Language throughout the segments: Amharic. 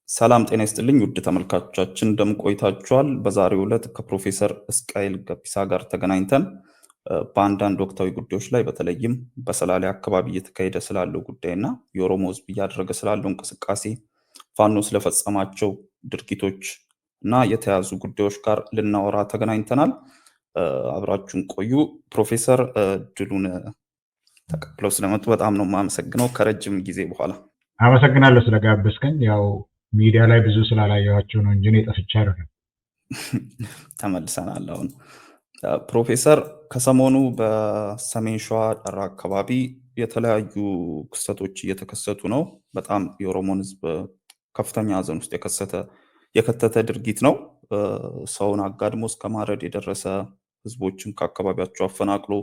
ሰላም ጤና ይስጥልኝ ውድ ተመልካቾቻችን እንደምን ቆይታችኋል? በዛሬው ዕለት ከፕሮፌሰር እስቃኤል ገቢሳ ጋር ተገናኝተን በአንዳንድ ወቅታዊ ጉዳዮች ላይ በተለይም በሰላሌ አካባቢ እየተካሄደ ስላለው ጉዳይና የኦሮሞ ሕዝብ እያደረገ ስላለው እንቅስቃሴ ፋኖ ስለፈጸማቸው ድርጊቶች እና የተያዙ ጉዳዮች ጋር ልናወራ ተገናኝተናል። አብራችሁን ቆዩ። ፕሮፌሰር ድሉን ተቀብለው ስለመጡ በጣም ነው የማመሰግነው ከረጅም ጊዜ በኋላ። አመሰግናለሁ ስለጋበዝከኝ። ያው ሚዲያ ላይ ብዙ ስላላየኋቸው ነው እንጂ ጠፍቼ አይደለም። ተመልሰናል። አሁን ፕሮፌሰር ከሰሞኑ በሰሜን ሸዋ ጠራ አካባቢ የተለያዩ ክስተቶች እየተከሰቱ ነው። በጣም የኦሮሞን ሕዝብ ከፍተኛ ሀዘን ውስጥ የከተተ ድርጊት ነው። ሰውን አጋድሞ እስከ ማረድ የደረሰ ሕዝቦችን ከአካባቢያቸው አፈናቅሎ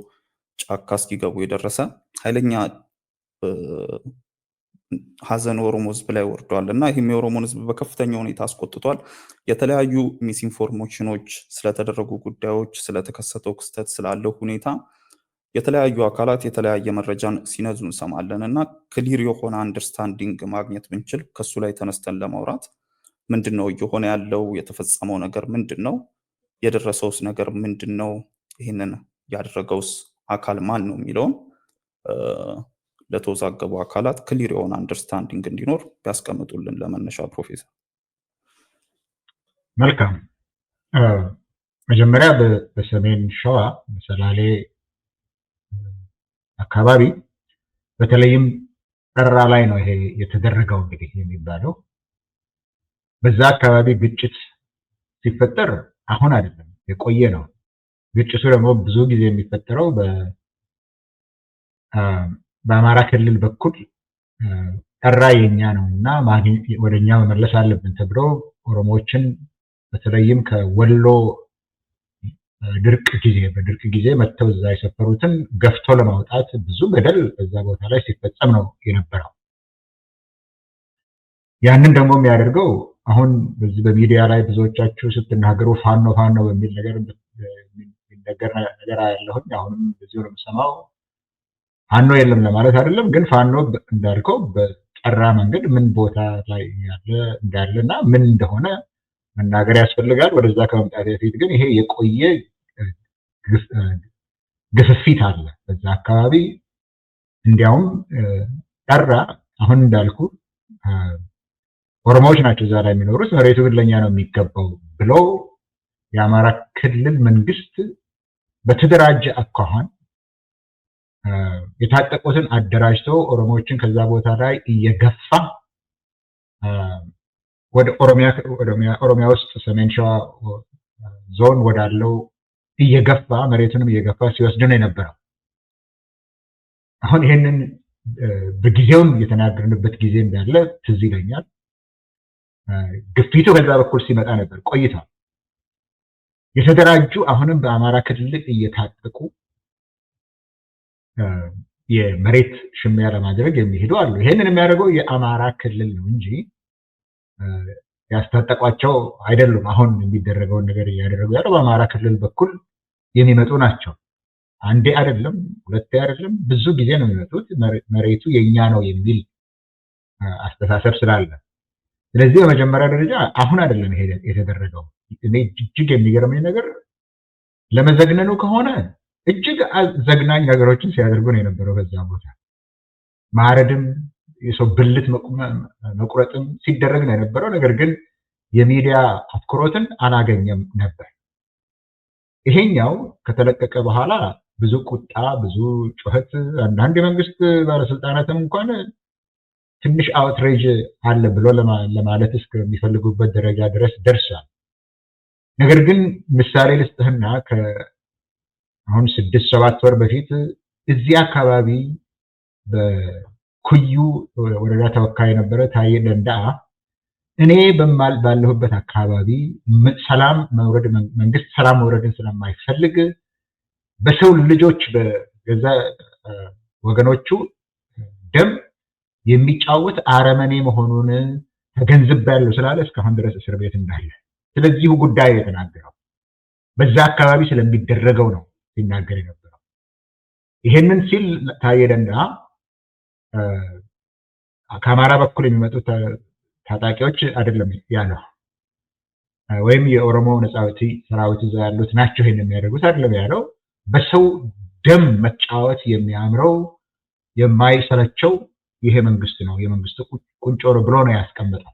ጫካ እስኪገቡ የደረሰ ኃይለኛ ሀዘን ኦሮሞ ሕዝብ ላይ ወርዷል እና ይህም የኦሮሞን ሕዝብ በከፍተኛ ሁኔታ አስቆጥቷል። የተለያዩ ሚስኢንፎርሜሽኖች ስለተደረጉ ጉዳዮች፣ ስለተከሰተው ክስተት፣ ስላለው ሁኔታ የተለያዩ አካላት የተለያየ መረጃን ሲነዙ እንሰማለን እና ክሊር የሆነ አንደርስታንዲንግ ማግኘት ብንችል ከሱ ላይ ተነስተን ለማውራት ምንድን ነው እየሆነ ያለው? የተፈጸመው ነገር ምንድን ነው? የደረሰውስ ነገር ምንድን ነው? ይህንን ያደረገውስ አካል ማን ነው የሚለውን ለተወዛገቡ አካላት ክሊር የሆነ አንደርስታንዲንግ እንዲኖር ቢያስቀምጡልን ለመነሻ ፕሮፌሰር። መልካም። መጀመሪያ በሰሜን ሸዋ በሰላሌ አካባቢ በተለይም ጠራ ላይ ነው ይሄ የተደረገው እንግዲህ የሚባለው። በዛ አካባቢ ግጭት ሲፈጠር አሁን አይደለም የቆየ ነው። ግጭቱ ደግሞ ብዙ ጊዜ የሚፈጠረው በአማራ ክልል በኩል ጠራ የኛ ነው እና ወደኛ መመለስ አለብን ተብሎ ኦሮሞዎችን በተለይም ከወሎ በድርቅ ጊዜ መጥተው እዛ የሰፈሩትን ገፍቶ ለማውጣት ብዙ በደል በዛ ቦታ ላይ ሲፈጸም ነው የነበረው። ያንን ደግሞ የሚያደርገው አሁን በዚህ በሚዲያ ላይ ብዙዎቻችሁ ስትናገሩ ፋኖ በሚል ነገር የሚነገር ነገር ያለሁኝ አሁንም ብዙ ነው የምሰማው። ፋኖ የለም ለማለት አይደለም፣ ግን ፋኖ እንዳልከው በጠራ መንገድ ምን ቦታ ላይ እንዳለ እና ምን እንደሆነ መናገር ያስፈልጋል። ወደዛ ከመምጣት በፊት ግን ይሄ የቆየ ግፍፊት አለ በዛ አካባቢ። እንዲያውም ጠራ አሁን እንዳልኩ ኦሮሞዎች ናቸው እዛ ላይ የሚኖሩት፣ መሬቱ ግን ለኛ ነው የሚገባው ብሎ የአማራ ክልል መንግስት በተደራጀ አኳኋን የታጠቁትን አደራጅተው ኦሮሞዎችን ከዛ ቦታ ላይ እየገፋ ወደ ኦሮሚያ ውስጥ ሰሜን ሸዋ ዞን ወዳለው እየገፋ መሬቱንም እየገፋ ሲወስድ ነው የነበረው። አሁን ይሄንን በጊዜውም የተናገርንበት ጊዜ እንዳለ ትዝ ይለኛል። ግፊቱ ከዛ በኩል ሲመጣ ነበር ቆይቷል። የተደራጁ አሁንም በአማራ ክልል እየታጠቁ የመሬት ሽሚያ ለማድረግ የሚሄዱ አሉ። ይሄንን የሚያደርገው የአማራ ክልል ነው እንጂ ያስታጠቋቸው አይደሉም። አሁን የሚደረገውን ነገር እያደረጉ ያለው በአማራ ክልል በኩል የሚመጡ ናቸው። አንዴ አይደለም፣ ሁለቴ አይደለም፣ ብዙ ጊዜ ነው የሚመጡት። መሬቱ የኛ ነው የሚል አስተሳሰብ ስላለ፣ ስለዚህ በመጀመሪያ ደረጃ አሁን አይደለም ይሄ የተደረገው። እኔ እጅግ የሚገርመኝ ነገር ለመዘግነኑ ከሆነ እጅግ ዘግናኝ ነገሮችን ሲያደርጉ ነው የነበረው። በዛ ቦታ ማረድም የሰው ብልት መቁረጥም ሲደረግ ነው የነበረው። ነገር ግን የሚዲያ አትኩሮትን አላገኘም ነበር። ይሄኛው ከተለቀቀ በኋላ ብዙ ቁጣ፣ ብዙ ጩኸት፣ አንዳንድ የመንግስት ባለስልጣናትም እንኳን ትንሽ አውትሬጅ አለ ብሎ ለማለት እስከሚፈልጉበት ደረጃ ድረስ ደርሷል። ነገር ግን ምሳሌ ልስጥህና አሁን 6-7 ወር በፊት እዚህ አካባቢ በኩዩ ወረዳ ተወካይ የነበረ ታዬ ደንደአ እኔ ባለሁበት አካባቢ መንግስት ሰላም መውረድን ስለማይፈልግ በሰው ልጆች በገዛ ወገኖቹ ደም የሚጫወት አረመኔ መሆኑን ተገንዝቤያለሁ ስላለ እስካሁን ድረስ እስር ቤት እንዳለ ስለዚሁ ጉዳይ የተናገረው በዛ አካባቢ ስለሚደረገው ነው ሲናገር የነበረው። ይሄንን ሲል ታዬ ደንደአ ከአማራ በኩል የሚመጡት ታጣቂዎች አይደለም ያለው ወይም የኦሮሞ ነፃ አውጪ ሰራዊት እዛ ያሉት ናቸው ይሄን የሚያደርጉት አይደለም ያለው። በሰው ደም መጫወት የሚያምረው የማይሰለቸው ይሄ መንግስት ነው፣ የመንግስቱ ቁንጮ ነው ብሎ ነው ያስቀመጠው።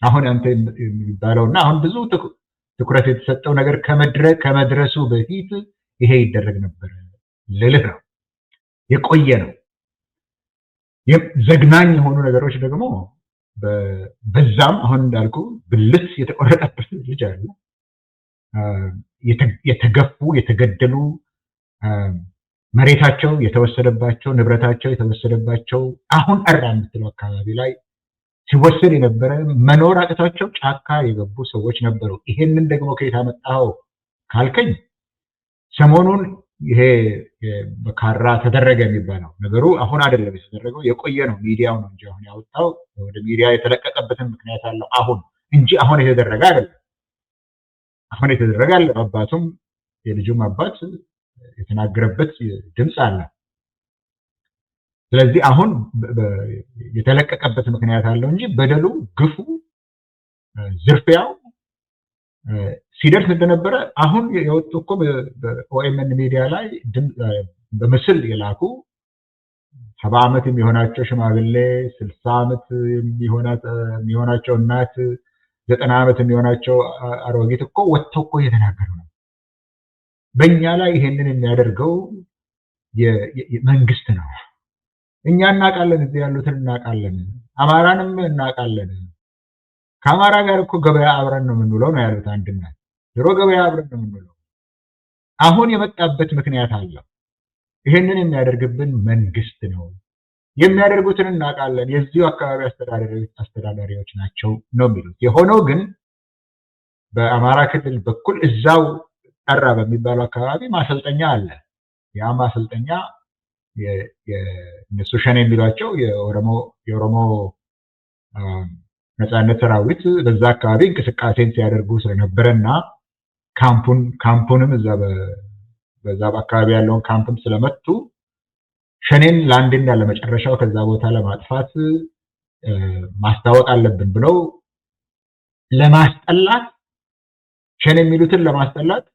አሁን አንተ የሚባለውና አሁን ብዙ ትኩረት የተሰጠው ነገር ከመድረሱ በፊት ይሄ ይደረግ ነበር ልልህ ነው። የቆየ ነው። ዘግናኝ የሆኑ ነገሮች ደግሞ በዛም አሁን እንዳልኩ ብልት የተቆረጠበት ልጅ አለ። የተገፉ የተገደሉ መሬታቸው የተወሰደባቸው ንብረታቸው የተወሰደባቸው አሁን አራ የምትለው አካባቢ ላይ ሲወሰድ የነበረ መኖር አቅቷቸው ጫካ የገቡ ሰዎች ነበሩ። ይሄንን ደግሞ ከየት አመጣኸው ካልከኝ ሰሞኑን ይሄ በካራ ተደረገ የሚባለው ነገሩ አሁን አይደለም የተደረገው፣ የቆየ ነው። ሚዲያው ነው እንጂ አሁን ያወጣው ወደ ሚዲያ የተለቀቀበትን ምክንያት አለው አሁን እንጂ አሁን የተደረገ አይደለም። አሁን የተደረገ አለ። አባቱም የልጁም አባት የተናገረበት ድምፅ አለ። ስለዚህ አሁን የተለቀቀበት ምክንያት አለው እንጂ በደሉ፣ ግፉ፣ ዝርፊያው ሲደርስ እንደነበረ አሁን የወጡ እኮ በኦኤምኤን ሚዲያ ላይ በምስል የላኩ 70 ዓመት የሚሆናቸው ሽማግሌ፣ 60 ዓመት የሚሆናቸው እናት፣ 90 ዓመት የሚሆናቸው አሮጊት እኮ ወጥተው እኮ እየተናገሩ ነው። በእኛ ላይ ይሄንን የሚያደርገው መንግስት ነው። እኛ እናውቃለን፣ እዚህ ያሉትን እናውቃለን፣ አማራንም እናውቃለን። ከአማራ ጋር እኮ ገበያ አብረን ነው የምንውለው ነው ያሉት አንድነት። ድሮ ገበያ አብረን ነው የምንውለው። አሁን የመጣበት ምክንያት አለው። ይሄንን የሚያደርግብን መንግስት ነው። የሚያደርጉትን እናውቃለን፣ የዚሁ አካባቢ አስተዳዳሪዎች ናቸው ነው የሚሉት። የሆነው ግን በአማራ ክልል በኩል እዛው ጠራ በሚባለው አካባቢ ማሰልጠኛ አለ። ያ ማሰልጠኛ የእነሱ ሸኔ የሚሏቸው የኦሮሞ ነፃነት ሰራዊት በዛ አካባቢ እንቅስቃሴን ሲያደርጉ ስለነበረና ካምፑንም በዛ በአካባቢ ያለውን ካምፕም ስለመቱ ሸኔን ለአንድና ለመጨረሻው ከዛ ቦታ ለማጥፋት ማስታወቅ አለብን ብለው ለማስጠላት ሸኔ የሚሉትን ለማስጠላት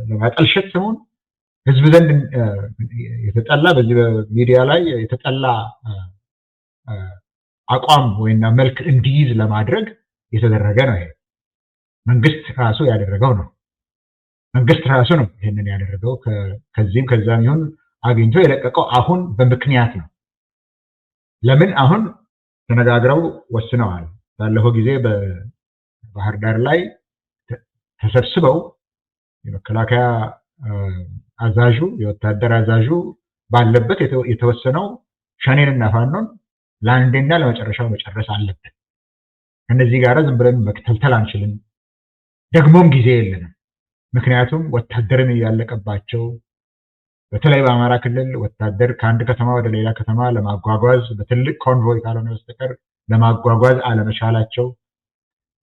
ለማጠልሸት ስሙን ህዝብ ዘንድ የተጠላ በዚህ በሚዲያ ላይ የተጠላ አቋም ወይና መልክ እንዲይዝ ለማድረግ የተደረገ ነው። ይሄ መንግስት ራሱ ያደረገው ነው። መንግስት ራሱ ነው ይሄንን ያደረገው። ከዚህም ከዛም ይሁን አግኝቶ የለቀቀው አሁን በምክንያት ነው። ለምን አሁን ተነጋግረው ወስነዋል። ባለፈው ጊዜ በባህር ዳር ላይ ተሰብስበው የመከላከያ አዛዡ የወታደር አዛዡ ባለበት የተወሰነው ሸኔንና ፋኖን ለአንዴና ለመጨረሻው መጨረስ አለብን። ከነዚህ ጋር ዝም ብለን መክተልተል አንችልም። ደግሞም ጊዜ የለንም። ምክንያቱም ወታደርን እያለቀባቸው በተለይ በአማራ ክልል ወታደር ከአንድ ከተማ ወደ ሌላ ከተማ ለማጓጓዝ በትልቅ ኮንቮይ ካልሆነ በስተቀር ለማጓጓዝ አለመቻላቸው፣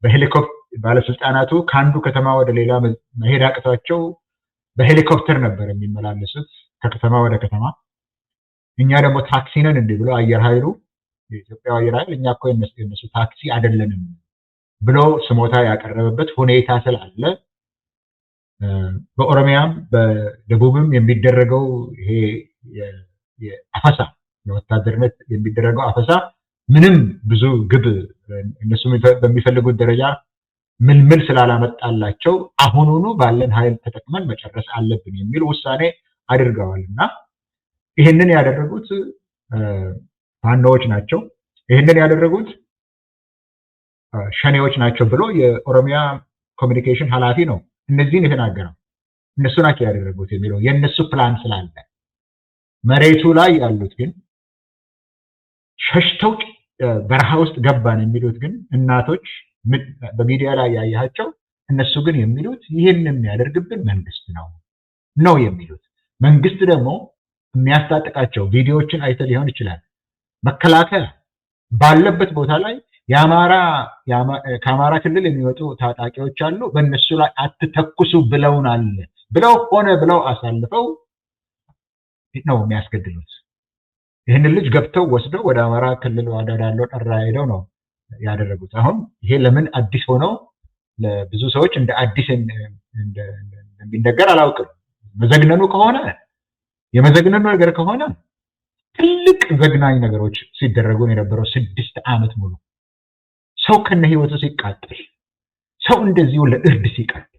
በሄሊኮፕተር ባለስልጣናቱ ከአንዱ ከተማ ወደ ሌላ መሄድ አቅቷቸው በሄሊኮፕተር ነበር የሚመላለሱት ከከተማ ወደ ከተማ። እኛ ደግሞ ታክሲ ነን እንዲህ ብሎ አየር ኃይሉ የኢትዮጵያ አየር ኃይል እኛ እኮ የነሱ ታክሲ አይደለንም ብሎ ስሞታ ያቀረበበት ሁኔታ ስላለ በኦሮሚያም በደቡብም የሚደረገው ይሄ የአፈሳ ለወታደርነት የሚደረገው አፈሳ ምንም ብዙ ግብ እነሱ በሚፈልጉት ደረጃ ምልምል ስላላመጣላቸው አሁኑኑ ባለን ኃይል ተጠቅመን መጨረስ አለብን የሚል ውሳኔ አድርገዋል። እና ይህንን ያደረጉት ፋኖዎች ናቸው፣ ይህንን ያደረጉት ሸኔዎች ናቸው ብሎ የኦሮሚያ ኮሚኒኬሽን ኃላፊ ነው እነዚህን የተናገረው። እነሱ ናቸው ያደረጉት የሚለው የእነሱ ፕላን ስላለ፣ መሬቱ ላይ ያሉት ግን ሸሽተው በረሃ ውስጥ ገባን የሚሉት ግን እናቶች በሚዲያ ላይ ያያቸው እነሱ ግን የሚሉት ይህን የሚያደርግብን መንግስት ነው የሚሉት። መንግስት ደግሞ የሚያስታጥቃቸው ቪዲዮዎችን አይተ ሊሆን ይችላል። መከላከያ ባለበት ቦታ ላይ ከአማራ ክልል የሚወጡ ታጣቂዎች አሉ፣ በእነሱ ላይ አትተኩሱ ብለውናል ብለው ሆነ ብለው አሳልፈው ነው የሚያስገድሉት። ይህንን ልጅ ገብተው ወስደው ወደ አማራ ክልል ወዳለው ጠራ ሄደው ነው ያደረጉት። አሁን ይሄ ለምን አዲስ ሆነው ለብዙ ሰዎች እንደ አዲስ እንደሚነገር አላውቅም። መዘግነኑ ከሆነ የመዘግነኑ ነገር ከሆነ ትልቅ ዘግናኝ ነገሮች ሲደረጉ የነበረው 6 ዓመት ሙሉ ሰው ከነ ህይወቱ ሲቃጠል፣ ሰው እንደዚሁ ለእርድ ሲቀርብ፣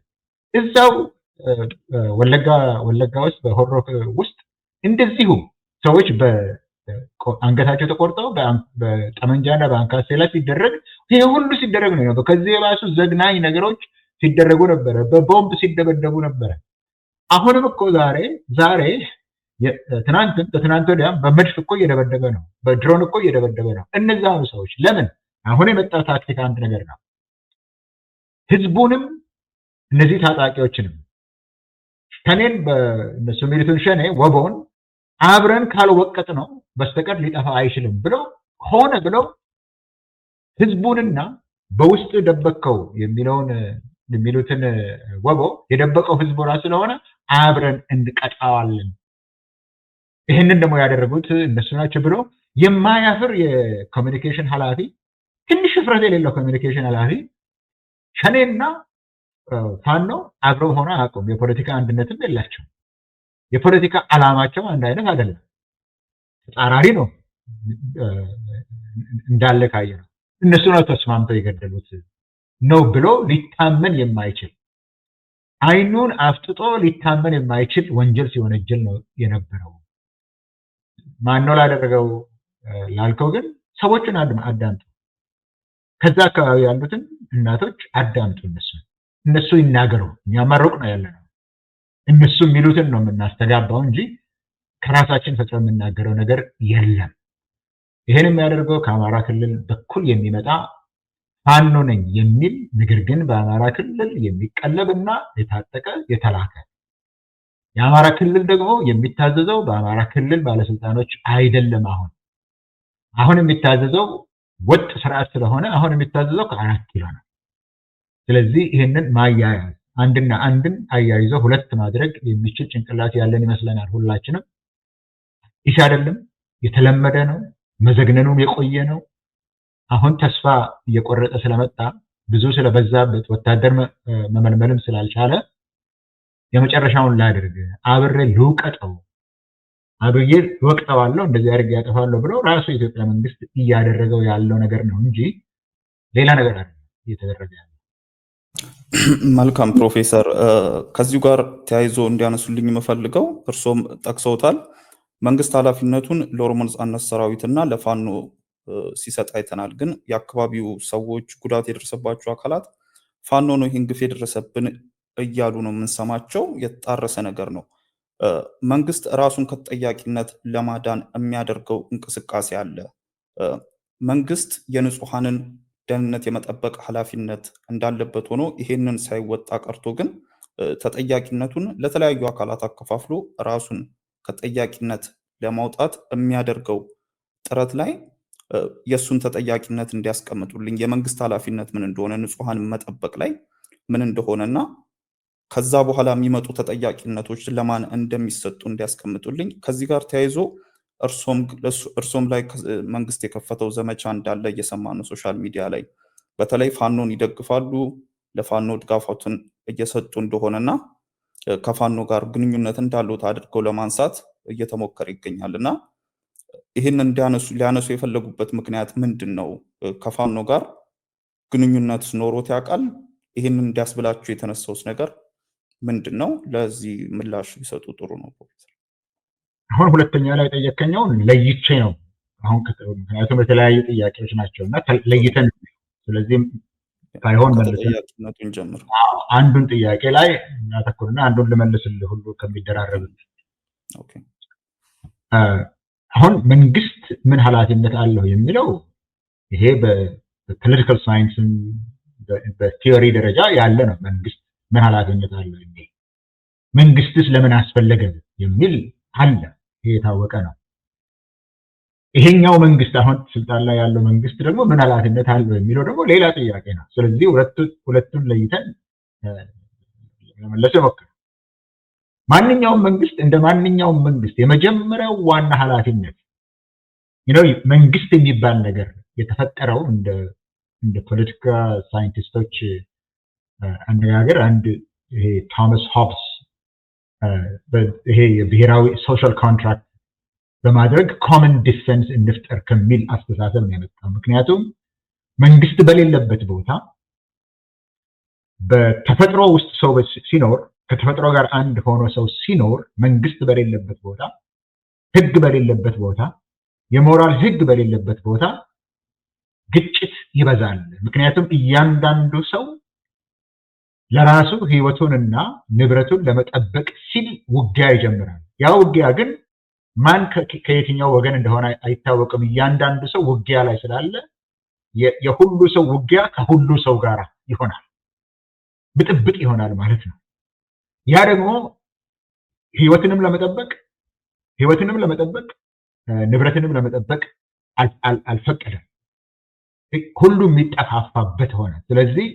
እዛው ወለጋ ውስጥ በሆሮ ውስጥ እንደዚሁ ሰዎች አንገታቸው ተቆርጠው በጠመንጃና በአንካሴ ላይ ሲደረግ ይሄ ሁሉ ሲደረግ ነው። ከዚህ የባሱ ዘግናኝ ነገሮች ሲደረጉ ነበረ። በቦምብ ሲደበደቡ ነበረ። አሁንም እኮ ዛሬ ትናንት ወዲያም በመድፍ እኮ እየደበደበ ነው፣ በድሮን እኮ እየደበደበ ነው። እነዛው ሰዎች ለምን? አሁን የመጣው ታክቲክ አንድ ነገር ነው። ህዝቡንም እነዚህ ታጣቂዎችንም ሸኔን በእነሱ ሚሊቱን ሸኔ ወቦን አብረን ካልወቀጥ ነው በስተቀር ሊጠፋ አይችልም ብለው ሆነ ብለው ህዝቡንና በውስጥ ደበቀው የሚሉትን ወቦ የደበቀው ህዝቡ ራሱ ስለሆነ አብረን እንቀጣዋለን። ይህንን ደግሞ ያደረጉት እነሱ ናቸው ብሎ የማያፍር የኮሚኒኬሽን ኃላፊ፣ ትንሽ ፍረት የሌለው ኮሚኒኬሽን ኃላፊ ሸኔና ፋኖ አብረው ሆነ አያውቁም። የፖለቲካ አንድነትም የላቸው። የፖለቲካ ዓላማቸው አንድ አይነት አይደለም፣ ተጻራሪ ነው። እንዳለ ካየ ነው እነሱ ነው ተስማምተው የገደሉት ነው ብሎ ሊታመን የማይችል አይኑን አፍጥጦ ሊታመን የማይችል ወንጀል ሲወነጀል ነው የነበረው። ማነው ላደረገው ላልከው ግን ሰዎችን አዳምጡ። ከዛ አካባቢ ያሉትን እናቶች አዳምጡ። እነሱ ይናገሩ። እኛ ማሮቅ ነው ያለነው። እነሱ የሚሉትን ነው የምናስተጋባው እንጂ ከራሳችን ፈጥሮ የምናገረው ነገር የለም። ይሄን የሚያደርገው ከአማራ ክልል በኩል የሚመጣ ፋኖ ነኝ የሚል ነገር ግን በአማራ ክልል የሚቀለብና የታጠቀ የተላከ፣ የአማራ ክልል ደግሞ የሚታዘዘው በአማራ ክልል ባለስልጣኖች አይደለም። አሁን የሚታዘዘው ወጥ ስርዓት ስለሆነ አሁን የሚታዘዘው ከ4 ኪሎ ነው። ስለዚህ ይህንን ማያያዝ አንድና አንድን አያይዞ ሁለት ማድረግ የሚችል ጭንቅላት ያለን ይመስለናል ሁላችንም። ይህ አይደለም፣ የተለመደ ነው፣ መዘግነኑም የቆየ ነው። አሁን ተስፋ እየቆረጠ ስለመጣ ብዙ ስለበዛበት ወታደር መመልመልም ስላልቻለ የመጨረሻውን ላድርግ፣ አብሬ ልውቀጠው፣ አብሬ ልወቅጠዋለሁ፣ እንደዚህ አድርጌ ያጠፋለሁ ብሎ ራሱ የኢትዮጵያ መንግስት እያደረገው ያለው ነገር ነው እንጂ ሌላ ነገር አይደለም እየተደረገ ያለው። መልካም ፕሮፌሰር፣ ከዚሁ ጋር ተያይዞ እንዲያነሱልኝ የምፈልገው እርሶም ጠቅሰውታል፣ መንግስት ኃላፊነቱን ለኦሮሞ ነጻነት ሰራዊትና ለፋኖ ሲሰጥ አይተናል። ግን የአካባቢው ሰዎች፣ ጉዳት የደረሰባቸው አካላት ፋኖ ነው ይህን ግፍ የደረሰብን እያሉ ነው የምንሰማቸው። የተጣረሰ ነገር ነው። መንግስት ራሱን ከተጠያቂነት ለማዳን የሚያደርገው እንቅስቃሴ አለ። መንግስት የንጹሐንን ደህንነት የመጠበቅ ኃላፊነት እንዳለበት ሆኖ ይሄንን ሳይወጣ ቀርቶ ግን ተጠያቂነቱን ለተለያዩ አካላት አከፋፍሎ ራሱን ከተጠያቂነት ለማውጣት የሚያደርገው ጥረት ላይ የሱን ተጠያቂነት እንዲያስቀምጡልኝ፣ የመንግስት ኃላፊነት ምን እንደሆነ፣ ንጹሐን መጠበቅ ላይ ምን እንደሆነና ከዛ በኋላ የሚመጡ ተጠያቂነቶች ለማን እንደሚሰጡ እንዲያስቀምጡልኝ። ከዚህ ጋር ተያይዞ እርሶም ላይ መንግስት የከፈተው ዘመቻ እንዳለ እየሰማ ነው ሶሻል ሚዲያ ላይ። በተለይ ፋኖን ይደግፋሉ፣ ለፋኖ ድጋፋቱን እየሰጡ እንደሆነና ከፋኖ ጋር ግንኙነት እንዳሉት አድርገው ለማንሳት እየተሞከረ ይገኛል እና ይህን ሊያነሱ የፈለጉበት ምክንያት ምንድን ነው? ከፋኖ ጋር ግንኙነት ኖሮት ያውቃል? ይህን እንዲያስብላችሁ የተነሳውስ ነገር ምንድን ነው? ለዚህ ምላሽ ቢሰጡ ጥሩ ነው ፕሮፌሰር። አሁን ሁለተኛ ላይ ጠየቀኛውን ለይቼ ነው አሁን ምክንያቱም የተለያዩ ጥያቄዎች ናቸው እና ለይተን፣ ስለዚህ ሳይሆን ተጠያቂነቱን ጀምር አንዱን ጥያቄ ላይ እናተኩርና አንዱን ልመልስልህ ሁሉ ከሚደራረብ። አሁን መንግስት ምን ኃላፊነት አለው የሚለው ይሄ በፖለቲካል ሳይንስም በቲዮሪ ደረጃ ያለ ነው። መንግስት ምን ኃላፊነት አለው የሚል፣ መንግስትስ ለምን አስፈለገ የሚል አለ። ይሄ የታወቀ ነው። ይሄኛው መንግስት አሁን ስልጣን ላይ ያለው መንግስት ደግሞ ምን ኃላፊነት አለው የሚለው ደግሞ ሌላ ጥያቄ ነው። ስለዚህ ሁለቱን ለይተን ለመለስ ሞክር። ማንኛውም መንግስት እንደ ማንኛውም መንግስት የመጀመሪያው ዋና ኃላፊነት መንግስት የሚባል ነገር የተፈጠረው እንደ ፖለቲካ ሳይንቲስቶች አነጋገር አንድ ይሄ ቶማስ ሆብስ ይሄ የብሔራዊ ሶሻል ኮንትራክት በማድረግ ኮመን ዲፌንስ እንፍጠር ከሚል አስተሳሰብ ነው የመጣው። ምክንያቱም መንግስት በሌለበት ቦታ በተፈጥሮ ውስጥ ሰው ሲኖር ከተፈጥሮ ጋር አንድ ሆኖ ሰው ሲኖር መንግስት በሌለበት ቦታ፣ ህግ በሌለበት ቦታ፣ የሞራል ህግ በሌለበት ቦታ ግጭት ይበዛል። ምክንያቱም እያንዳንዱ ሰው ለራሱ ህይወቱንና ንብረቱን ለመጠበቅ ሲል ውጊያ ይጀምራል። ያ ውጊያ ግን ማን ከየትኛው ወገን እንደሆነ አይታወቅም። እያንዳንዱ ሰው ውጊያ ላይ ስላለ የሁሉ ሰው ውጊያ ከሁሉ ሰው ጋር ይሆናል፣ ብጥብጥ ይሆናል ማለት ነው። ያ ደግሞ ህይወትንም ለመጠበቅ ንብረትንም ለመጠበቅ አልፈቀደም። ሁሉም የሚጠፋፋበት ሆነ። ስለዚህ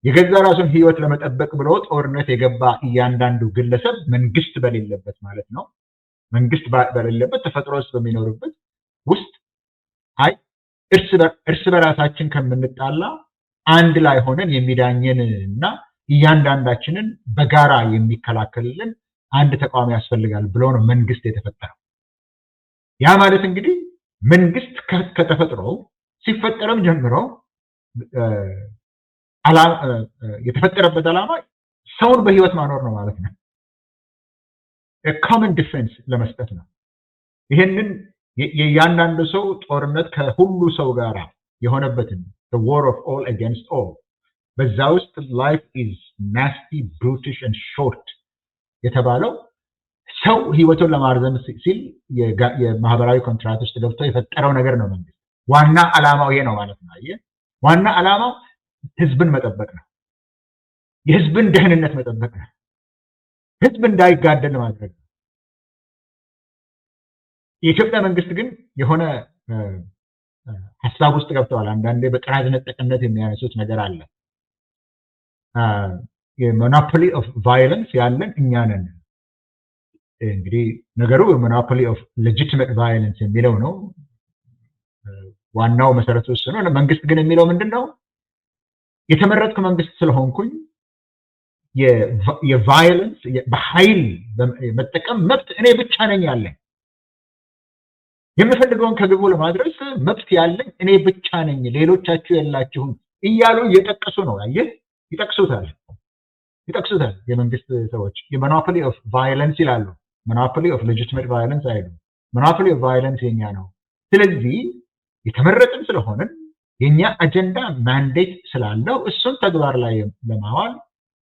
የገዛ ራሱን ህይወት ለመጠበቅ ብሎ ጦርነት የገባ እያንዳንዱ ግለሰብ መንግስት በሌለበት ማለት ነው፣ መንግስት በሌለበት ተፈጥሮ ውስጥ በሚኖርበት ውስጥ አይ እርስ በራሳችን ከምንጣላ አንድ ላይ ሆነን የሚዳኘን እና እያንዳንዳችንን በጋራ የሚከላከልልን አንድ ተቋም ያስፈልጋል ብሎ ነው መንግስት የተፈጠረው። ያ ማለት እንግዲህ መንግስት ከተፈጥሮ ሲፈጠረም ጀምሮ የተፈጠረበት ዓላማ ሰውን በህይወት ማኖር ነው ማለት ነው። ኮመን ዲፌንስ ለመስጠት ነው። ይሄንን የእያንዳንዱ ሰው ጦርነት ከሁሉ ሰው ጋር የሆነበትን the war of all against all በዛ ውስጥ life is nasty, brutish and short የተባለው ሰው ህይወቱን ለማርዘም ሲል የማህበራዊ ኮንትራክት ውስጥ ገብቶ የፈጠረው ነገር ነው። መንግስት ዋና ዓላማው ይሄ ነው ማለት ነው። ዋና ዓላማው ህዝብን መጠበቅ ነው። የህዝብን ደህንነት መጠበቅ ነው። ህዝብ እንዳይጋደል ማድረግ ነው። የኢትዮጵያ መንግስት ግን የሆነ ሀሳብ ውስጥ ገብተዋል። አንዳንዴ በጥራዝ ነጠቅነት የሚያነሱት ነገር አለ። የሞኖፖሊ ኦፍ ቫዮለንስ ያለን እኛ ነን። እንግዲህ ነገሩ ሞኖፖሊ ኦፍ ሌጂቲሜት ቫዮለንስ የሚለው ነው። ዋናው መሰረቱ እሱ ነው። መንግስት ግን የሚለው ምንድን ነው? የተመረጥኩ መንግስት ስለሆንኩኝ የቫዮለንስ በኃይል መጠቀም መብት እኔ ብቻ ነኝ ያለኝ፣ የምፈልገውን ከግቡ ለማድረስ መብት ያለኝ እኔ ብቻ ነኝ፣ ሌሎቻችሁ የላችሁም እያሉ እየጠቀሱ ነው። አየህ፣ ይጠቅሱታል። የመንግስት ሰዎች የሞኖፖሊ ኦፍ ቫዮለንስ ይላሉ። ሞኖፖሊ ኦፍ ሌጂቲሜት ቫዮለንስ አይሉ። ሞኖፖሊ ኦፍ ቫዮለንስ የኛ ነው። ስለዚህ የተመረጥን ስለሆንን የኛ አጀንዳ ማንዴት ስላለው እሱን ተግባር ላይ ለማዋል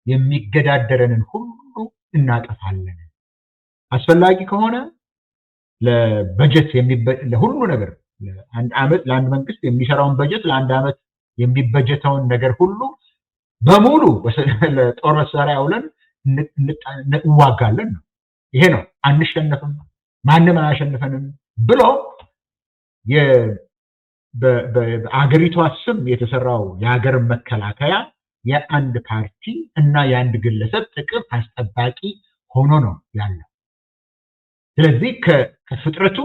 የሚገዳደረንን ሁሉ እናጠፋለን። አስፈላጊ ከሆነ ለበጀት ለሁሉ ነገር ለአንድ መንግስት የሚሰራውን በጀት ለአንድ ዓመት የሚበጀተውን ነገር ሁሉ በሙሉ ለጦር መሳሪያ አውለን እንዋጋለን ነው። ይሄ ነው። አንሸነፍም፣ ማንም አያሸንፈንም ብሎ በአገሪቷ ስም የተሰራው የሀገር መከላከያ የአንድ ፓርቲ እና የአንድ ግለሰብ ጥቅም አስጠባቂ ሆኖ ነው ያለው። ስለዚህ ከፍጥረቱ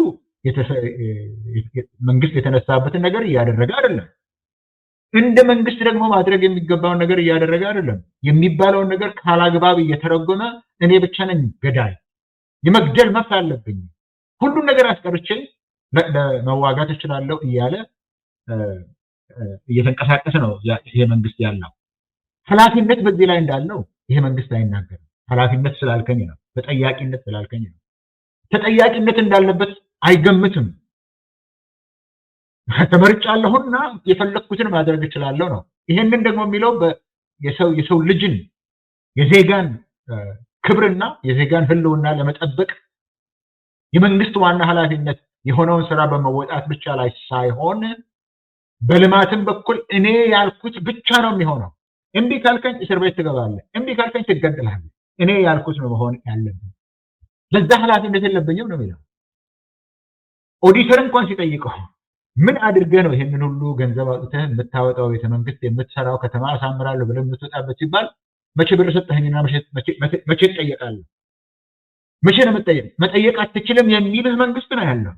መንግስት የተነሳበትን ነገር እያደረገ አይደለም። እንደ መንግስት ደግሞ ማድረግ የሚገባውን ነገር እያደረገ አይደለም። የሚባለውን ነገር ካላግባብ እየተረጎመ እኔ ብቻ ነኝ ገዳይ፣ የመግደል መብት አለብኝ፣ ሁሉን ነገር አስቀርቼ ለመዋጋት እችላለሁ እያለ እየተንቀሳቀሰ ነው ይሄ መንግስት ያለው። ኃላፊነት በዚህ ላይ እንዳለው ይሄ መንግስት አይናገርም። ኃላፊነት ስላልከኝ ነው፣ ተጠያቂነት ስላልከኝ ነው። ተጠያቂነት እንዳለበት አይገምትም። ተመርጫለሁና የፈለኩትን ማድረግ እችላለሁ ነው። ይሄንን ደግሞ የሚለው የሰው ልጅን የዜጋን ክብርና የዜጋን ህልውና ለመጠበቅ የመንግስት ዋና ኃላፊነት የሆነውን ስራ በመወጣት ብቻ ላይ ሳይሆን በልማትም በኩል እኔ ያልኩት ብቻ ነው የሚሆነው። እምቢ ካልከኝ እስር ቤት ትገባለህ፣ እምቢ ካልከኝ ትገደላለህ። እኔ ያልኩት ነው መሆን ያለብኝ። ለዛ ኃላፊነት የለብኝም ነው የሚለው። ኦዲተር እንኳን ሲጠይቀው ምን አድርገህ ነው ይሄንን ሁሉ ገንዘብ አውጥተህ የምታወጣው ቤተመንግስት የምትሰራው ከተማ አሳምራለሁ ብለህ የምትወጣበት ሲባል መቼ ብር ሰጠኸኝና መቼ ትጠየቃለህ? መቼ ነው መጠየቅ? መጠየቅ አትችልም የሚልህ መንግስት ነው ያለው።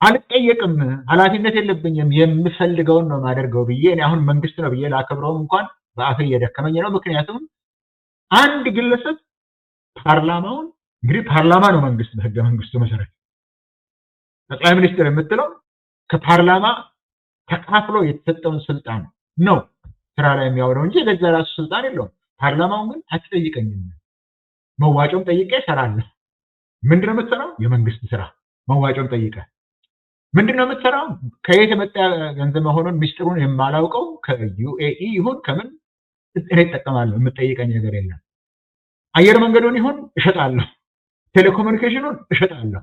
አልጠየቅም፣ ኃላፊነት የለብኝም፣ የምፈልገውን ነው ማደርገው ብዬ እኔ አሁን መንግስት ነው ብዬ ላከብረውም እንኳን በአፌ እየደከመኝ ነው። ምክንያቱም አንድ ግለሰብ ፓርላማውን እንግዲህ ፓርላማ ነው መንግስት በህገ መንግስቱ መሰረት ጠቅላይ ሚኒስትር የምትለው ከፓርላማ ተካፍሎ የተሰጠውን ስልጣን ነው ስራ ላይ የሚያውለው እንጂ ለዛ ራሱ ስልጣን የለውም። ፓርላማው ግን አትጠይቀኝም፣ መዋጮም ጠይቄ እሰራለሁ። ምንድነው የምትሰራው? የመንግስት ስራ። መዋጮም ጠይቀ ምንድነው የምትሰራው? ከየት የመጣ ገንዘብ መሆኑን ሚስጥሩን የማላውቀው ከዩኤኢ ይሁን ከምን እኔ እጠቀማለሁ፣ የምጠይቀኝ ነገር የለም። አየር መንገዱን ይሁን እሸጣለሁ፣ ቴሌኮሙኒኬሽኑን እሸጣለሁ፣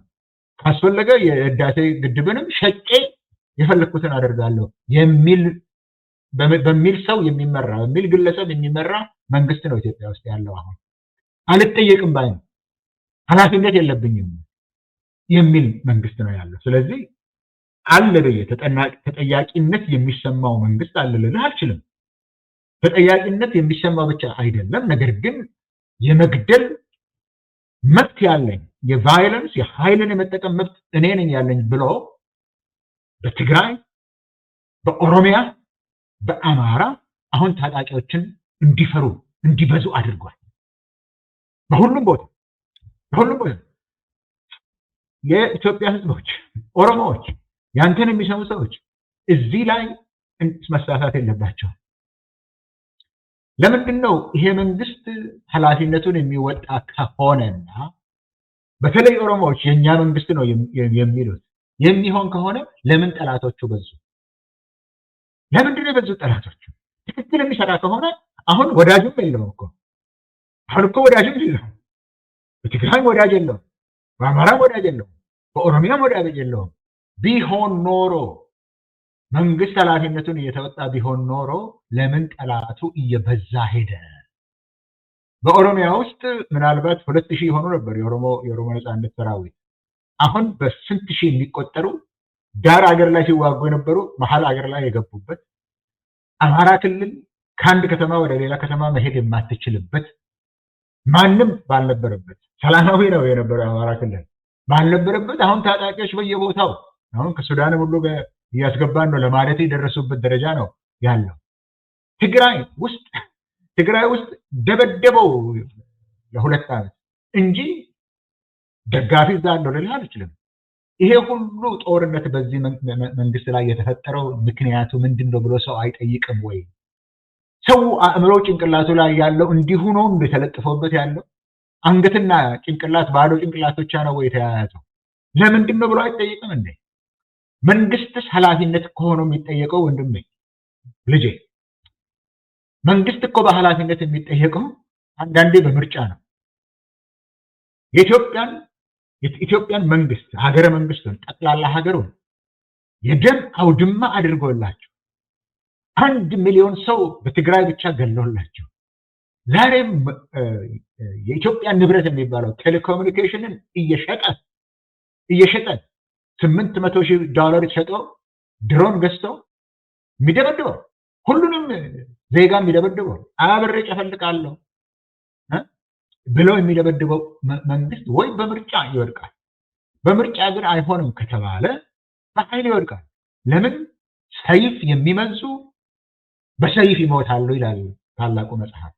ካስፈለገ የህዳሴ ግድብንም ሸጬ የፈለኩትን አደርጋለሁ በሚል ሰው የሚመራ በሚል ግለሰብ የሚመራ መንግስት ነው ኢትዮጵያ ውስጥ ያለው። አሁን አልጠየቅም ባይ ነው፣ ኃላፊነት የለብኝም የሚል መንግስት ነው ያለው። ስለዚህ አለ ብዬ ተጠያቂነት የሚሰማው መንግስት አለ ልልህ አልችልም። ተጠያቂነት የሚሰማው ብቻ አይደለም፣ ነገር ግን የመግደል መብት ያለኝ የቫይለንስ የኃይልን የመጠቀም መብት እኔ ነኝ ያለኝ ብሎ በትግራይ፣ በኦሮሚያ፣ በአማራ አሁን ታጣቂዎችን እንዲፈሩ እንዲበዙ አድርጓል። በሁሉም ቦታ የኢትዮጵያ ህዝቦች፣ ኦሮሞዎች፣ ያንተን የሚሰሙ ሰዎች እዚህ ላይ መሳሳት የለባቸው። ለምንድን ነው ይሄ መንግስት ኃላፊነቱን የሚወጣ ከሆነና በተለይ ኦሮሞዎች የኛ መንግስት ነው የሚሉት የሚሆን ከሆነ ለምን ጠላቶቹ በዙ? ለምንድን ነው የበዙት ጠላቶቹ? ትክክል የሚሰራ ከሆነ አሁን ወዳጅም የለውም እኮ። አሁን እኮ ወዳጅም የለውም። በትግራይም ወዳጅ የለውም፣ በአማራም ወዳጅ የለውም፣ በኦሮሚያም ወዳጅ የለውም። ቢሆን ኖሮ መንግስት ኃላፊነቱን እየተወጣ ቢሆን ኖሮ ለምን ጠላቱ እየበዛ ሄደ? በኦሮሚያ ውስጥ ምናልባት 2000 የሆኑ ነበር የኦሮሞ ነጻነት ሰራዊት። አሁን በስንት ሺህ የሚቆጠሩ ዳር አገር ላይ ሲዋጉ የነበሩ መሀል አገር ላይ የገቡበት፣ አማራ ክልል ከአንድ ከተማ ወደ ሌላ ከተማ መሄድ የማትችልበት፣ ማንም ባልነበረበት ሰላማዊ ነው የነበረው አማራ ክልል ባልነበረበት አሁን ታጣቂዎች በየቦታው አሁን ከሱዳንም ሁሉ እያስገባን ነው ለማለት የደረሱበት ደረጃ ነው ያለው። ትግራይ ውስጥ ደበደበው ለ2 ዓመት እንጂ ደጋፊ እዛ አለው ልልህ አልችልም። ይሄ ሁሉ ጦርነት በዚህ መንግስት ላይ የተፈጠረው ምክንያቱ ምንድን ነው ብሎ ሰው አይጠይቅም ወይ? ሰው አእምሮ ጭንቅላቱ ላይ ያለው እንዲሁ ነው እንደተለጥፎበት ያለው አንገትና ጭንቅላት ባዶ ጭንቅላት ብቻ ነው ወይ የተያያዘው? ለምንድን ነው ብሎ አይጠይቅም እንዴ? መንግስትስ ኃላፊነት ከሆነ የሚጠየቀው ወንድሜ ልጄ፣ መንግስት እኮ በኃላፊነት የሚጠየቀው አንዳንዴ በምርጫ ነው። የኢትዮጵያን መንግስት ሀገረ መንግስቱን ጠቅላላ ሀገሩን የደም አውድማ አድርጎላቸው 1 ሚሊዮን ሰው በትግራይ ብቻ ገሎላቸው ዛሬም የኢትዮጵያ ንብረት የሚባለው ቴሌኮሙኒኬሽንን እየሸጠ $800,000 ሸጦ ድሮን ገዝቶ የሚደበድበው ሁሉንም ዜጋ የሚደበድበው አብሬ ጨፈልቃለሁ ብሎ የሚደበድበው መንግስት ወይ በምርጫ ይወድቃል። በምርጫ ግን አይሆንም ከተባለ በኃይል ይወድቃል። ለምን? ሰይፍ የሚመዙ በሰይፍ ይሞታሉ ይላል ታላቁ መጽሐፍ።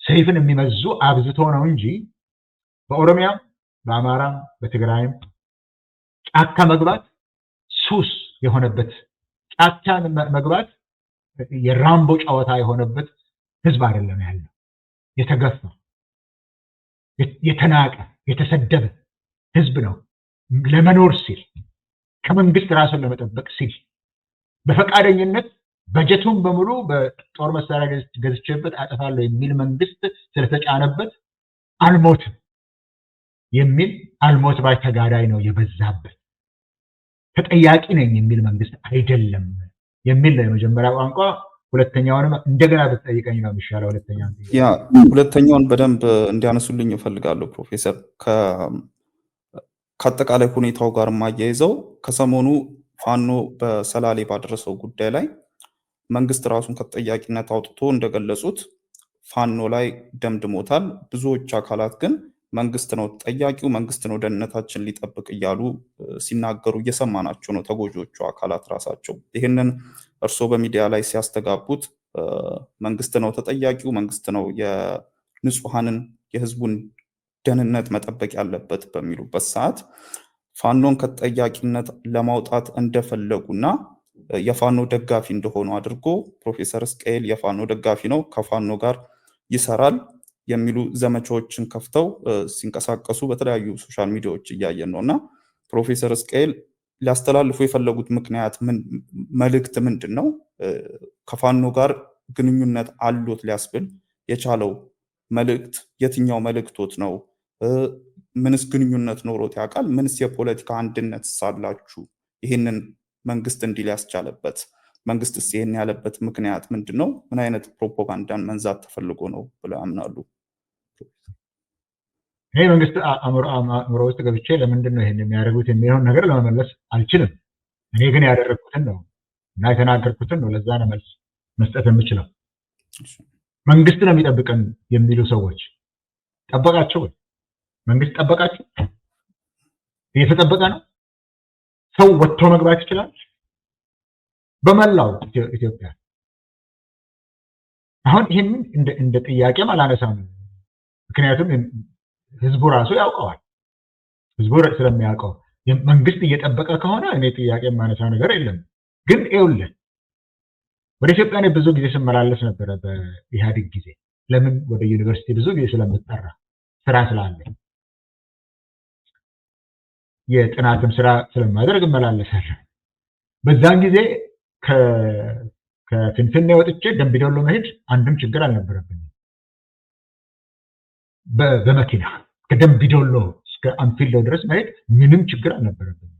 ሰይፍን የሚመዙ አብዝቶ ነው እንጂ በኦሮሚያም በአማራም በትግራይም ጫካ መግባት ሱስ የሆነበት ጫካ መግባት የራምቦ ጨዋታ የሆነበት ህዝብ አይደለም ያለው። የተገፋ የተናቀ የተሰደበ ህዝብ ነው። ለመኖር ሲል ከመንግስት ራሱን ለመጠበቅ ሲል በፈቃደኝነት በጀቱን በሙሉ በጦር መሳሪያ ገዝቼበት አጠፋለሁ የሚል መንግስት ስለተጫነበት አልሞትም የሚል አልሞት ባይ ተጋዳይ ነው የበዛበት። ተጠያቂ ነኝ የሚል መንግስት አይደለም የሚል ነው የመጀመሪያ ቋንቋ። ሁለተኛውንም እንደገና ብትጠይቀኝ ነው የሚሻለው። ሁለተኛውን በደንብ እንዲያነሱልኝ እፈልጋለሁ ፕሮፌሰር። ከአጠቃላይ ሁኔታው ጋር ማያይዘው ከሰሞኑ ፋኖ በሰላሌ ባደረሰው ጉዳይ ላይ መንግስት ራሱን ከተጠያቂነት አውጥቶ እንደገለጹት ፋኖ ላይ ደምድሞታል። ብዙዎች አካላት ግን መንግስት ነው ተጠያቂው፣ መንግስት ነው ደህንነታችን ሊጠብቅ እያሉ ሲናገሩ እየሰማናቸው ነው ተጎጂዎቹ አካላት ራሳቸው። ይህንን እርስዎ በሚዲያ ላይ ሲያስተጋቡት መንግስት ነው ተጠያቂው፣ መንግስት ነው የንጹሐንን የህዝቡን ደህንነት መጠበቅ ያለበት በሚሉበት ሰዓት ፋኖን ከተጠያቂነት ለማውጣት እንደፈለጉና የፋኖ ደጋፊ እንደሆኑ አድርጎ ፕሮፌሰር እስቃኤል የፋኖ ደጋፊ ነው፣ ከፋኖ ጋር ይሰራል የሚሉ ዘመቻዎችን ከፍተው ሲንቀሳቀሱ በተለያዩ ሶሻል ሚዲያዎች እያየን ነው። እና ፕሮፌሰር እስቃኤል ሊያስተላልፉ የፈለጉት ምክንያት መልእክት ምንድን ነው? ከፋኖ ጋር ግንኙነት አሎት ሊያስብል የቻለው መልእክት የትኛው መልእክቶት ነው? ምንስ ግንኙነት ኖሮት ያውቃል? ምንስ የፖለቲካ አንድነት ሳላችሁ ይህንን መንግስት እንዲል ያስቻለበት? መንግስትስ ይህን ያለበት ምክንያት ምንድን ነው? ምን አይነት ፕሮፓጋንዳን መንዛት ተፈልጎ ነው ብለው ያምናሉ? እኔ መንግስት አእምሮ ውስጥ ገብቼ ለምንድን ነው ይህን የሚያደርጉት የሚለውን ነገር ለመመለስ አልችልም። እኔ ግን ያደረግኩትን ነው እና የተናገርኩትን ነው ለዛ ነው መልስ መስጠት የምችለው። መንግስት ነው የሚጠብቀን የሚሉ ሰዎች ጠበቃቸው ወይ? መንግስት ጠበቃቸው? እየተጠበቀ ነው? ሰው ወጥቶ መግባት ይችላል? በመላው ኢትዮጵያ አሁን ይህንን እንደ ጥያቄም አላነሳም። ምክንያቱም ህዝቡ ራሱ ያውቀዋል። ህዝቡ ስለሚያውቀው መንግስት እየጠበቀ ከሆነ እኔ ጥያቄ የማነሳው ነገር የለም። ግን ይኸውልህ ወደ ኢትዮጵያ እኔ ብዙ ጊዜ ስመላለስ ነበረ በኢህአዴግ ጊዜ። ለምን? ወደ ዩኒቨርሲቲ ብዙ ጊዜ ስለምጠራ ስራ ስላለ የጥናትም ስራ ስለማደርግ እመላለሳለሁ። በዛን ጊዜ ከፍንፍኔ ወጥቼ ደምቢዶሎ መሄድ አንድም ችግር አልነበረብኝም። በመኪና ከደምቢዶሎ እስከ አንፊሎ ድረስ መሄድ ምንም ችግር አልነበረብኝም።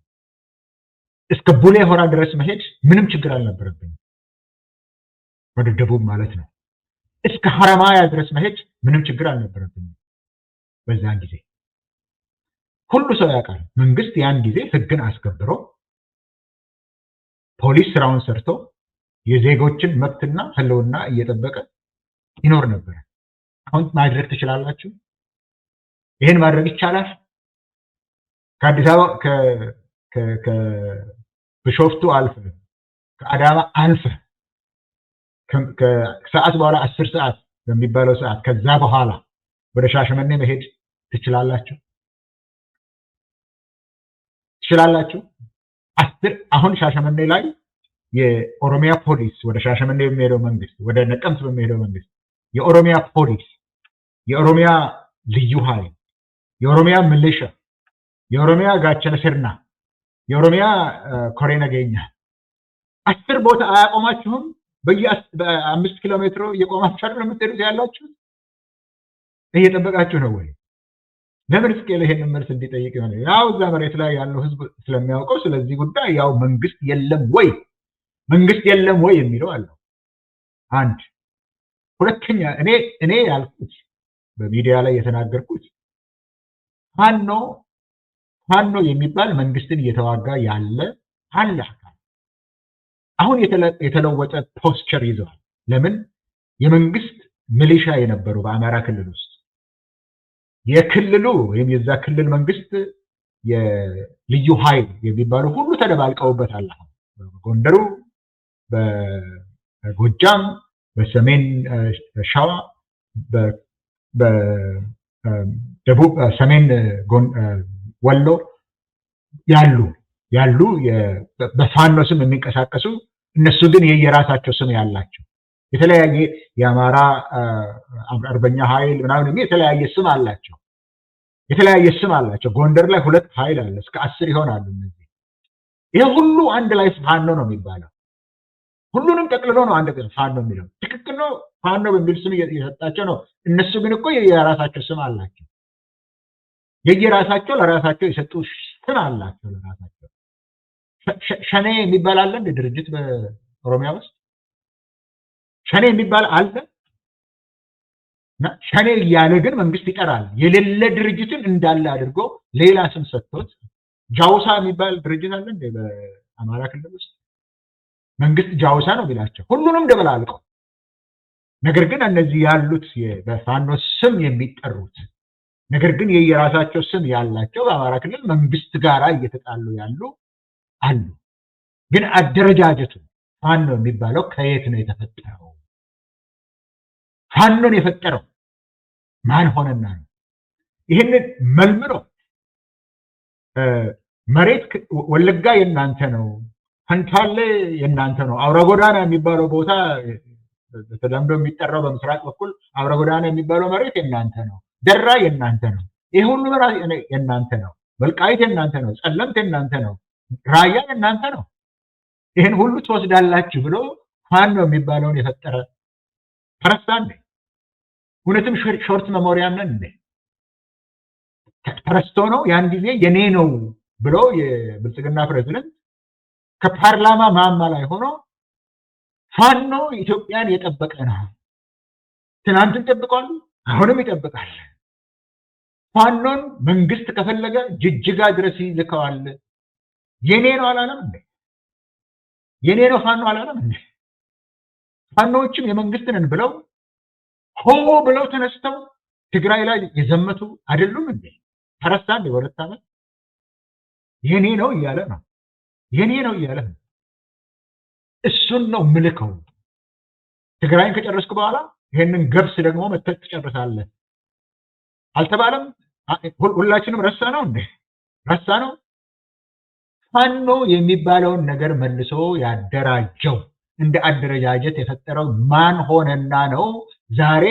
እስከ ቡሌ ሆራ ድረስ መሄድ ምንም ችግር አልነበረብኝም። ወደ ደቡብ ማለት ነው። እስከ ሐረማያ ድረስ መሄድ ምንም ችግር አልነበረብኝም። በዛን ጊዜ ሁሉ ሰው ያውቃል። መንግስት ያን ጊዜ ህግን አስከብሮ ፖሊስ ስራውን ሰርቶ የዜጎችን መብትና ህልውና እየጠበቀ ይኖር ነበር። አሁን ማድረግ ትችላላችሁ? ይሄን ማድረግ ይቻላል? ከአዲስ አበባ ከቢሾፍቱ አልፈ ከአዳማ አልፈ ከሰዓት በኋላ 10 ሰዓት በሚባለው ሰዓት ከዛ በኋላ ወደ ሻሸመኔ መሄድ ትችላላችሁ? ትችላላችሁ? አሁን ሻሸመኔ ላይ የኦሮሚያ ፖሊስ ወደ ሻሸመኔ በሚሄደው መንግስት፣ ወደ ነቀምት በሚሄደው መንግስት የኦሮሚያ ፖሊስ፣ የኦሮሚያ ልዩ ኃይል፣ የኦሮሚያ ሚሊሻ፣ የኦሮሚያ ጋቸነ ስርና፣ የኦሮሚያ ኮሬ ነገኛ 10 ቦታ አያቆማችሁም? በየ5 ኪሎ ሜትሩ እየቆማችሁ አይደል የምትሄዱት ያላችሁት? እየጠበቃችሁ ነው ወይ? ለምን እስኪ ይሄንን መልስ እንዲጠይቅ ይሆናል። ያው እዛ መሬት ላይ ያለው ህዝብ ስለሚያውቀው ስለዚህ ጉዳይ ያው መንግስት የለም ወይ የሚለው አለው። አንድ ሁለተኛ እኔ ያልኩት በሚዲያ ላይ የተናገርኩት ፋኖ የሚባል መንግስትን እየተዋጋ ያለ አለ አካል አሁን የተለወጠ ፖስቸር ይዘዋል። ለምን? የመንግስት ሚሊሻ የነበሩ በአማራ ክልል ውስጥ የክልሉ ወይም የዛ ክልል መንግስት የልዩ ኃይል የሚባሉ ሁሉ ተደባልቀውበታል። በጎንደሩ፣ በጎጃም፣ በሰሜን ሸዋ፣ በደቡብ ሰሜን ወሎ ያሉ በፋኖ ስም የሚንቀሳቀሱ እነሱ ግን የየራሳቸው ስም ያላቸው የተለያየ የአማራ አርበኛ ኃይል ምናምን የተለያየ ስም አላቸው። ጎንደር ላይ 2 ኃይል አለ፣ እስከ 10 ይሆናሉ እነዚህ። ይሄ ሁሉ አንድ ላይ ፋኖ ነው የሚባለው። ሁሉንም ጠቅልሎ ነው አንድ ፋኖ የሚለው። ትክክል ነው። ፋኖ በሚል ስም እየሰጣቸው ነው። እነሱ ግን እኮ የራሳቸው ስም አላቸው። የየራሳቸው ለራሳቸው የሰጡ ስም አላቸው ለራሳቸው። ሸኔ የሚባል አለ እንደ ድርጅት በኦሮሚያ ውስጥ ሸኔ የሚባል አለ። ሸኔ እያለ ግን መንግስት ይጠራል። የሌለ ድርጅትን እንዳለ አድርጎ ሌላ ስም ሰጥቶት ጃውሳ የሚባል ድርጅት አለ እንደ በአማራ ክልል ውስጥ መንግስት ጃውሳ ነው ቢላቸው ሁሉንም ደበላልቀው። ነገር ግን እነዚህ ያሉት በፋኖ ስም የሚጠሩት ነገር ግን የየራሳቸው ስም ያላቸው በአማራ ክልል መንግስት ጋራ እየተጣሉ ያሉ አሉ። ግን አደረጃጀቱ ፋኖ የሚባለው ከየት ነው የተፈጠረው? ፋኖን የፈጠረው ማን ሆነና ነው? ይህንን መልምሎ መሬት ወለጋ የናንተ ነው፣ ፈንታሌ የናንተ ነው፣ አውራ ጎዳና የሚባለው ቦታ በተለምዶ የሚጠራው በምስራቅ በኩል አውራ ጎዳና የሚባለው መሬት የናንተ ነው፣ ደራ የናንተ ነው፣ ይሄ ሁሉ መሬት የናንተ ነው፣ ወልቃይት የናንተ ነው፣ ጸለምት የናንተ ነው፣ ራያ የናንተ ነው፣ ይህን ሁሉ ትወስዳላችሁ ብሎ ፋኖ የሚባለውን የፈጠረ ተረሳ እንዴ? እውነትም ሾርት መሞሪያም ነን እንዴ? ተረስቶ ነው ያን ጊዜ የኔ ነው ብሎ የብልጽግና ፕሬዝዳንት ከፓርላማ ማማ ላይ ሆኖ ፋኖ ኢትዮጵያን የጠበቀ ነው። ትናንትን ጠብቋል፣ አሁንም ይጠብቃል። ፋኖን መንግስት ከፈለገ ጅጅጋ ድረስ ይልከዋል። የኔ ነው አላለም እንዴ? የኔ ነው ፋኖ አላለም እንዴ? ፋኖዎችም የመንግስት ነን ብለው ሆ ብለው ተነስተው ትግራይ ላይ የዘመቱ አይደሉም እንዴ? ተረሳ እንዴ? በሁለት ዓመት የኔ ነው እያለ ነው። የኔ ነው እያለ ነው። እሱን ነው ምልከው። ትግራይን ከጨረስኩ በኋላ ይሄንን ገብስ ደግሞ መተት ትጨርሳለህ አልተባለም? ሁላችንም ረሳ ነው እንዴ? ረሳ ነው። ፋኖ የሚባለውን ነገር መልሶ ያደራጀው እንደ አደረጃጀት የፈጠረው ማን ሆነና ነው ዛሬ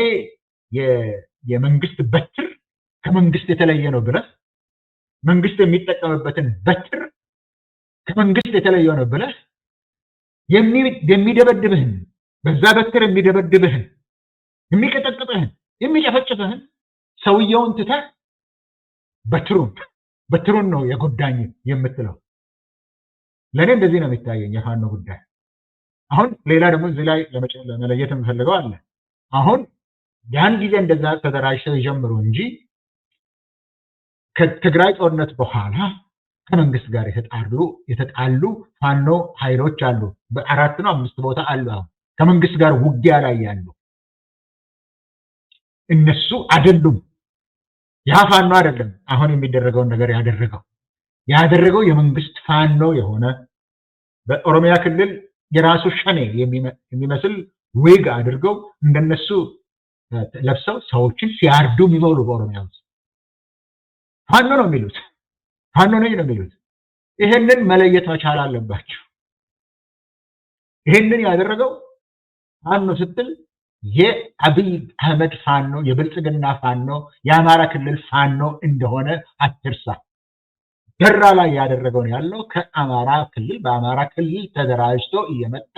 የመንግስት በትር ከመንግስት የተለየ ነው ብለህ መንግስት የሚጠቀምበትን በትር ከመንግስት የተለየ ነው ብለህ የሚደበድብህን በዛ በትር የሚደበድብህን የሚቀጠቅጥህን የሚጨፈጭፍህን ሰውየውን ትተህ በትሩን ነው የጎዳኝ የምትለው። ለእኔ እንደዚህ ነው የሚታየኝ የፋኖ ጉዳይ። አሁን ሌላ ደግሞ እዚህ ላይ ለመለየት የምፈልገው አለ። አሁን ያን ጊዜ እንደዛ ተደራጅተው ይጀምሩ እንጂ ከትግራይ ጦርነት በኋላ ከመንግስት ጋር የተጣሉ ፋኖ ኃይሎች አሉ። በ4 ነው 5 ቦታ አሉ። አሁን ከመንግስት ጋር ውጊያ ላይ ያሉ እነሱ አይደሉም። ያ ፋኖ አይደለም አሁን የሚደረገውን ነገር ያደረገው የመንግስት ፋኖ የሆነ በኦሮሚያ ክልል የራሱ ሸኔ የሚመስል ዊግ አድርገው እንደነሱ ለብሰው ሰዎችን ሲያርዱ የሚኖሩ በኦሮሚያ ውስጥ ፋኖ ነው የሚሉት። ፋኖ ነው የሚሉት። ይሄንን መለየት መቻል አለባቸው። ይሄንን ያደረገው ፋኖ ስትል የአብይ አህመድ ፋኖ፣ የብልጽግና ፋኖ፣ የአማራ ክልል ፋኖ እንደሆነ አትርሳ። ደራ ላይ ያደረገውን ያለው ከአማራ ክልል በአማራ ክልል ተደራጅቶ እየመጣ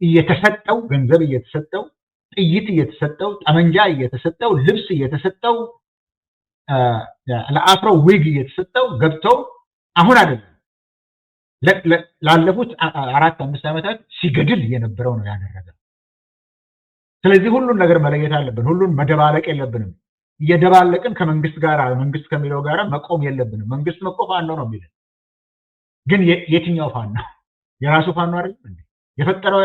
እየተሰጠው ገንዘብ እየተሰጠው ጥይት እየተሰጠው ጠመንጃ እየተሰጠው ልብስ እየተሰጠው ለአፍሮ ዊግ እየተሰጠው ገብቶ አሁን አይደለም ላለፉት 4-5 ዓመታት ሲገድል የነበረው ነው ያደረገው። ስለዚህ ሁሉን ነገር መለየት አለብን። ሁሉን መደባለቅ የለብንም። እየደባለቅን ከመንግስት ጋር መንግስት ከሚለው ጋር መቆም የለብንም። መንግስት መቆም ፋኖ ነው የሚለው ግን የትኛው ፋኖ? የራሱ ፋኖ አይደለም እንዴ? የፈጠረው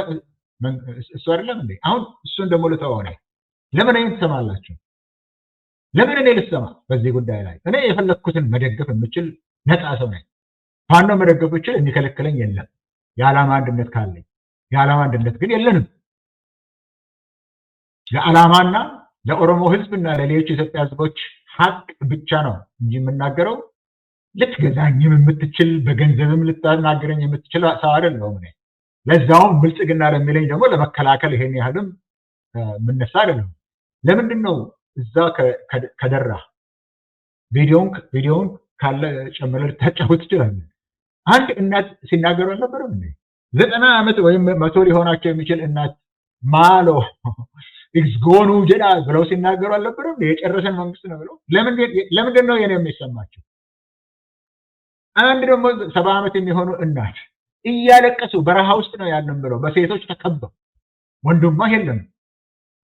እሱ አይደለም እንዴ? አሁን እሱን ደግሞ ልተወው ነው። ለምን አይን ትሰማላችሁ? ለምን እኔ ልሰማ? በዚህ ጉዳይ ላይ እኔ የፈለኩትን መደገፍ የምችል ነፃ ሰው ነኝ። ፋኖ መደገፍ ብችል የሚከለክለኝ የለም። የዓላማ አንድነት ካለኝ። የዓላማ አንድነት ግን የለንም። ለዓላማና ለኦሮሞ ህዝብና ለሌሎች የኢትዮጵያ ህዝቦች ሀቅ ብቻ ነው እንጂ የምናገረው ልትገዛኝም የምትችል በገንዘብም ልታናገረኝ የምትችል ሰው አይደለሁም እኔ። ለዛውም ብልጽግና ለሚለኝ ደግሞ ለመከላከል ይሄን ያህልም የምነሳ አይደለሁም። ለምንድን ነው እዛ ከደራ ቪዲዮውን ካለ ጨምረህ ልታጫውት ትችላለህ። አንድ እናት ሲናገሩ አልነበረም እንዴ? 90 ዓመት ወይም 100 ሊሆናቸው የሚችል እናት ማሎ ኤክስጎኑ ጀዳ ብለው ሲናገሩ አልነበረም? የጨረሰን መንግስት ነው ብለው። ለምንድን ነው የኔ የሚሰማቸው? አንድ ደግሞ 70 ዓመት የሚሆኑ እናት እያለቀሱ በረሃ ውስጥ ነው ያለን ብለው በሴቶች ተከበው ወንድማ የለም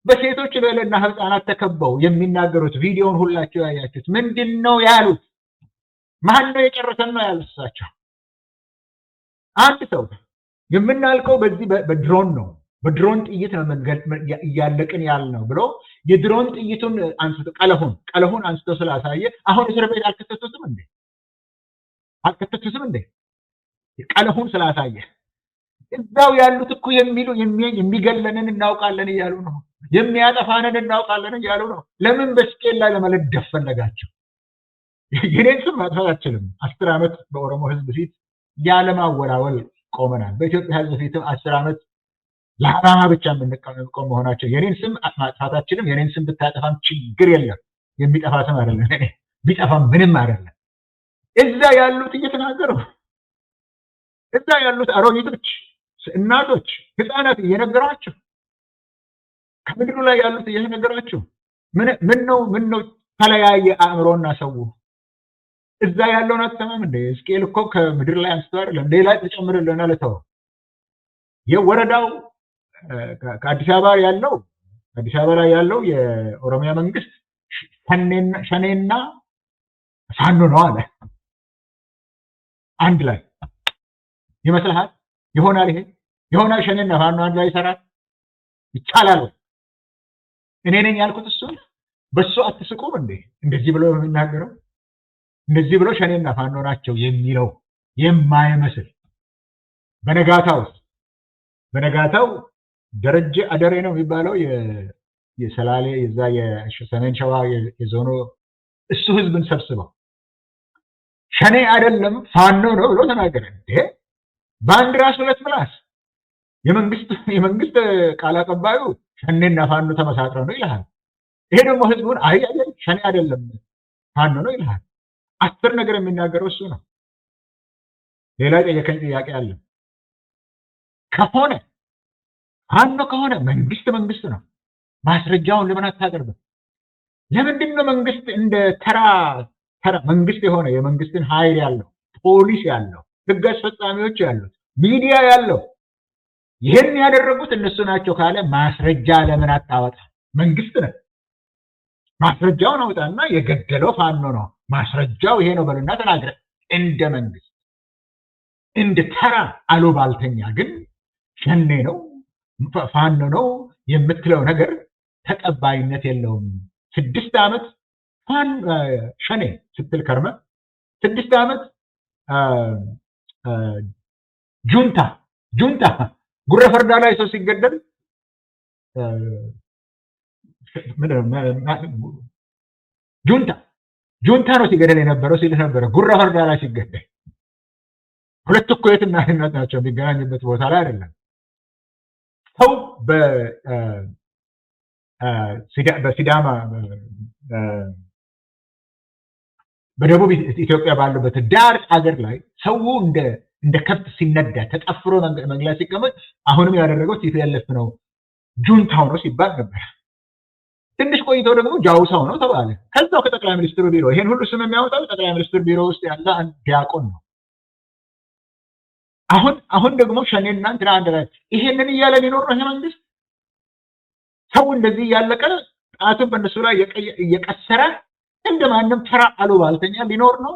በሴቶች በለና ህፃናት ተከበው የሚናገሩት ቪዲዮውን ሁላችሁ ያያችሁት ምንድን ነው ያሉት? ማን ነው የጨረሰን ነው ያሉት እሳቸው። አንድ ሰው የምናልቀው በዚህ በድሮን ነው በድሮን ጥይት ነው እያለቅን ያልነው ብሎ የድሮን ጥይቱን አንስቶ ቀለሁን አንስቶ ስላሳየ አሁን እስር ቤት አልከተቱትም እንዴ? ቀለሁን ስላሳየ እዛው ያሉት እኮ የሚገለንን እናውቃለን እያሉ ነው። የሚያጠፋንን እናውቃለን እያሉ ነው። ለምን በስኬል ላይ ለመለደፍ ፈለጋቸው? የኔን ስም ማጥፋት አልችልም። 10 ዓመት በኦሮሞ ህዝብ ፊት ያለማወላወል ቆመናል። በኢትዮጵያ ህዝብ ፊትም 10 ዓመት ለዓላማ ብቻ የምንቆም መሆናቸው የኔን ስም ማጥፋታችንም የኔን ስም ብታጠፋም ችግር የለም። የሚጠፋ ስም አይደለም። እኔ ቢጠፋም ምንም አይደለም። እዛ ያሉት እየተናገሩ እዛ ያሉት አሮጊቶች፣ እናቶች፣ ህፃናት እየነገሯቸው ከምድሩ ላይ ያሉት እየተነገሯቸው ምን ነው ተለያየ አእምሮና ሰው እዛ ያለውን አትሰማም እንዴ? ስኬል እኮ ከምድር ላይ አንስቶ አይደለም ሌላ ተጨምርልና ለተው የወረዳው ከአዲስ አበባ ላይ ያለው የኦሮሚያ መንግስት ሸኔና ፋኖ ነው አለ። አንድ ላይ ይመስልሃል? ይሆናል? ይሆናል? ሸኔና ፋኖ አንድ ላይ ይሰራል? ይቻላል? እኔ ነኝ ያልኩት እሱን። በሱ አትስቁም እንዴ? እንደዚህ ብሎ የሚናገረው እንደዚህ ብሎ ሸኔና ፋኖ ናቸው የሚለው የማይመስል በነጋታው ደረጀ አደሬ ነው የሚባለው የሰላሌ የዛ የሰሜን ሸዋ የዞኑ እሱ ህዝብን ሰብስበው ሸኔ አይደለም ፋኖ ነው ብሎ ተናገረ። በአንድ ራስ ሁለት ምላስ። የመንግስት ቃል አቀባዩ ሸኔና ፋኖ ተመሳጥረው ነው ይልሃል። ይሄ ደግሞ ህዝቡን አይ ሸኔ አይደለም ፋኖ ነው ይልሃል። 10 ነገር የሚናገረው እሱ ነው። ሌላ የጠየቀኝ ጥያቄ አለ። ከሆነ ፋኖ ከሆነ መንግስት ነው። ማስረጃውን ለምን አታቀርብም? ለምንድን ነው መንግስት እንደ ተራ መንግስት የሆነ የመንግስትን ኃይል ያለው ፖሊስ ያለው ህግ አስፈጻሚዎች ያሉት ሚዲያ ያለው ይህን ያደረጉት እነሱ ናቸው ካለ ማስረጃ ለምን አታወጣ? መንግስት ነው። ማስረጃውን አውጣና የገደለው ፋኖ ነው ማስረጃው ይሄ ነው በልና ተናገረ። እንደ መንግስት እንደ ተራ አሉባልተኛ ግን ሸኔ ነው ፋኖ ነው የምትለው ነገር ተቀባይነት የለውም። 6 ዓመት ሸኔ ስትል ከርመ 6 ዓመት ጁንታ ጉራ ፈርዳ ላይ ሰው ሲገደል ጁንታ ነው ሲገደል የነበረው ሲል ነበረ። ጉራ ፈርዳ ላይ ሲገደል ሁለት እኮ የትና የት ናቸው? የሚገናኙበት ቦታ ላይ አይደለም። ሰው በሲዳማ በደቡብ ኢትዮጵያ ባለበት ዳር ሀገር ላይ ሰው እንደ ከብት ሲነዳ ተጠፍሮ መንገድ ሲቀመጥ አሁንም ያደረገው ቲፒኤልኤፍ ነው ጁንታው ነው ሲባል ነበር። ትንሽ ቆይቶ ደግሞ ጃውሳው ነው ተባለ። ከዛው ከጠቅላይ ሚኒስትሩ ቢሮ ይሄን ሁሉ ስም የሚያወጣው ጠቅላይ ሚኒስትር ቢሮ ውስጥ ያለ አንድ ዲያቆን ነው። አሁን ደግሞ ሸኔና እንትና አንድ ላይ ይሄንን እያለ ሊኖር ነው መንግስት። ሰው እንደዚህ እያለቀ ጣቱን በእነሱ ላይ እየቀሰረ እንደማንም ተራ አሉባልተኛ ሊኖር ነው።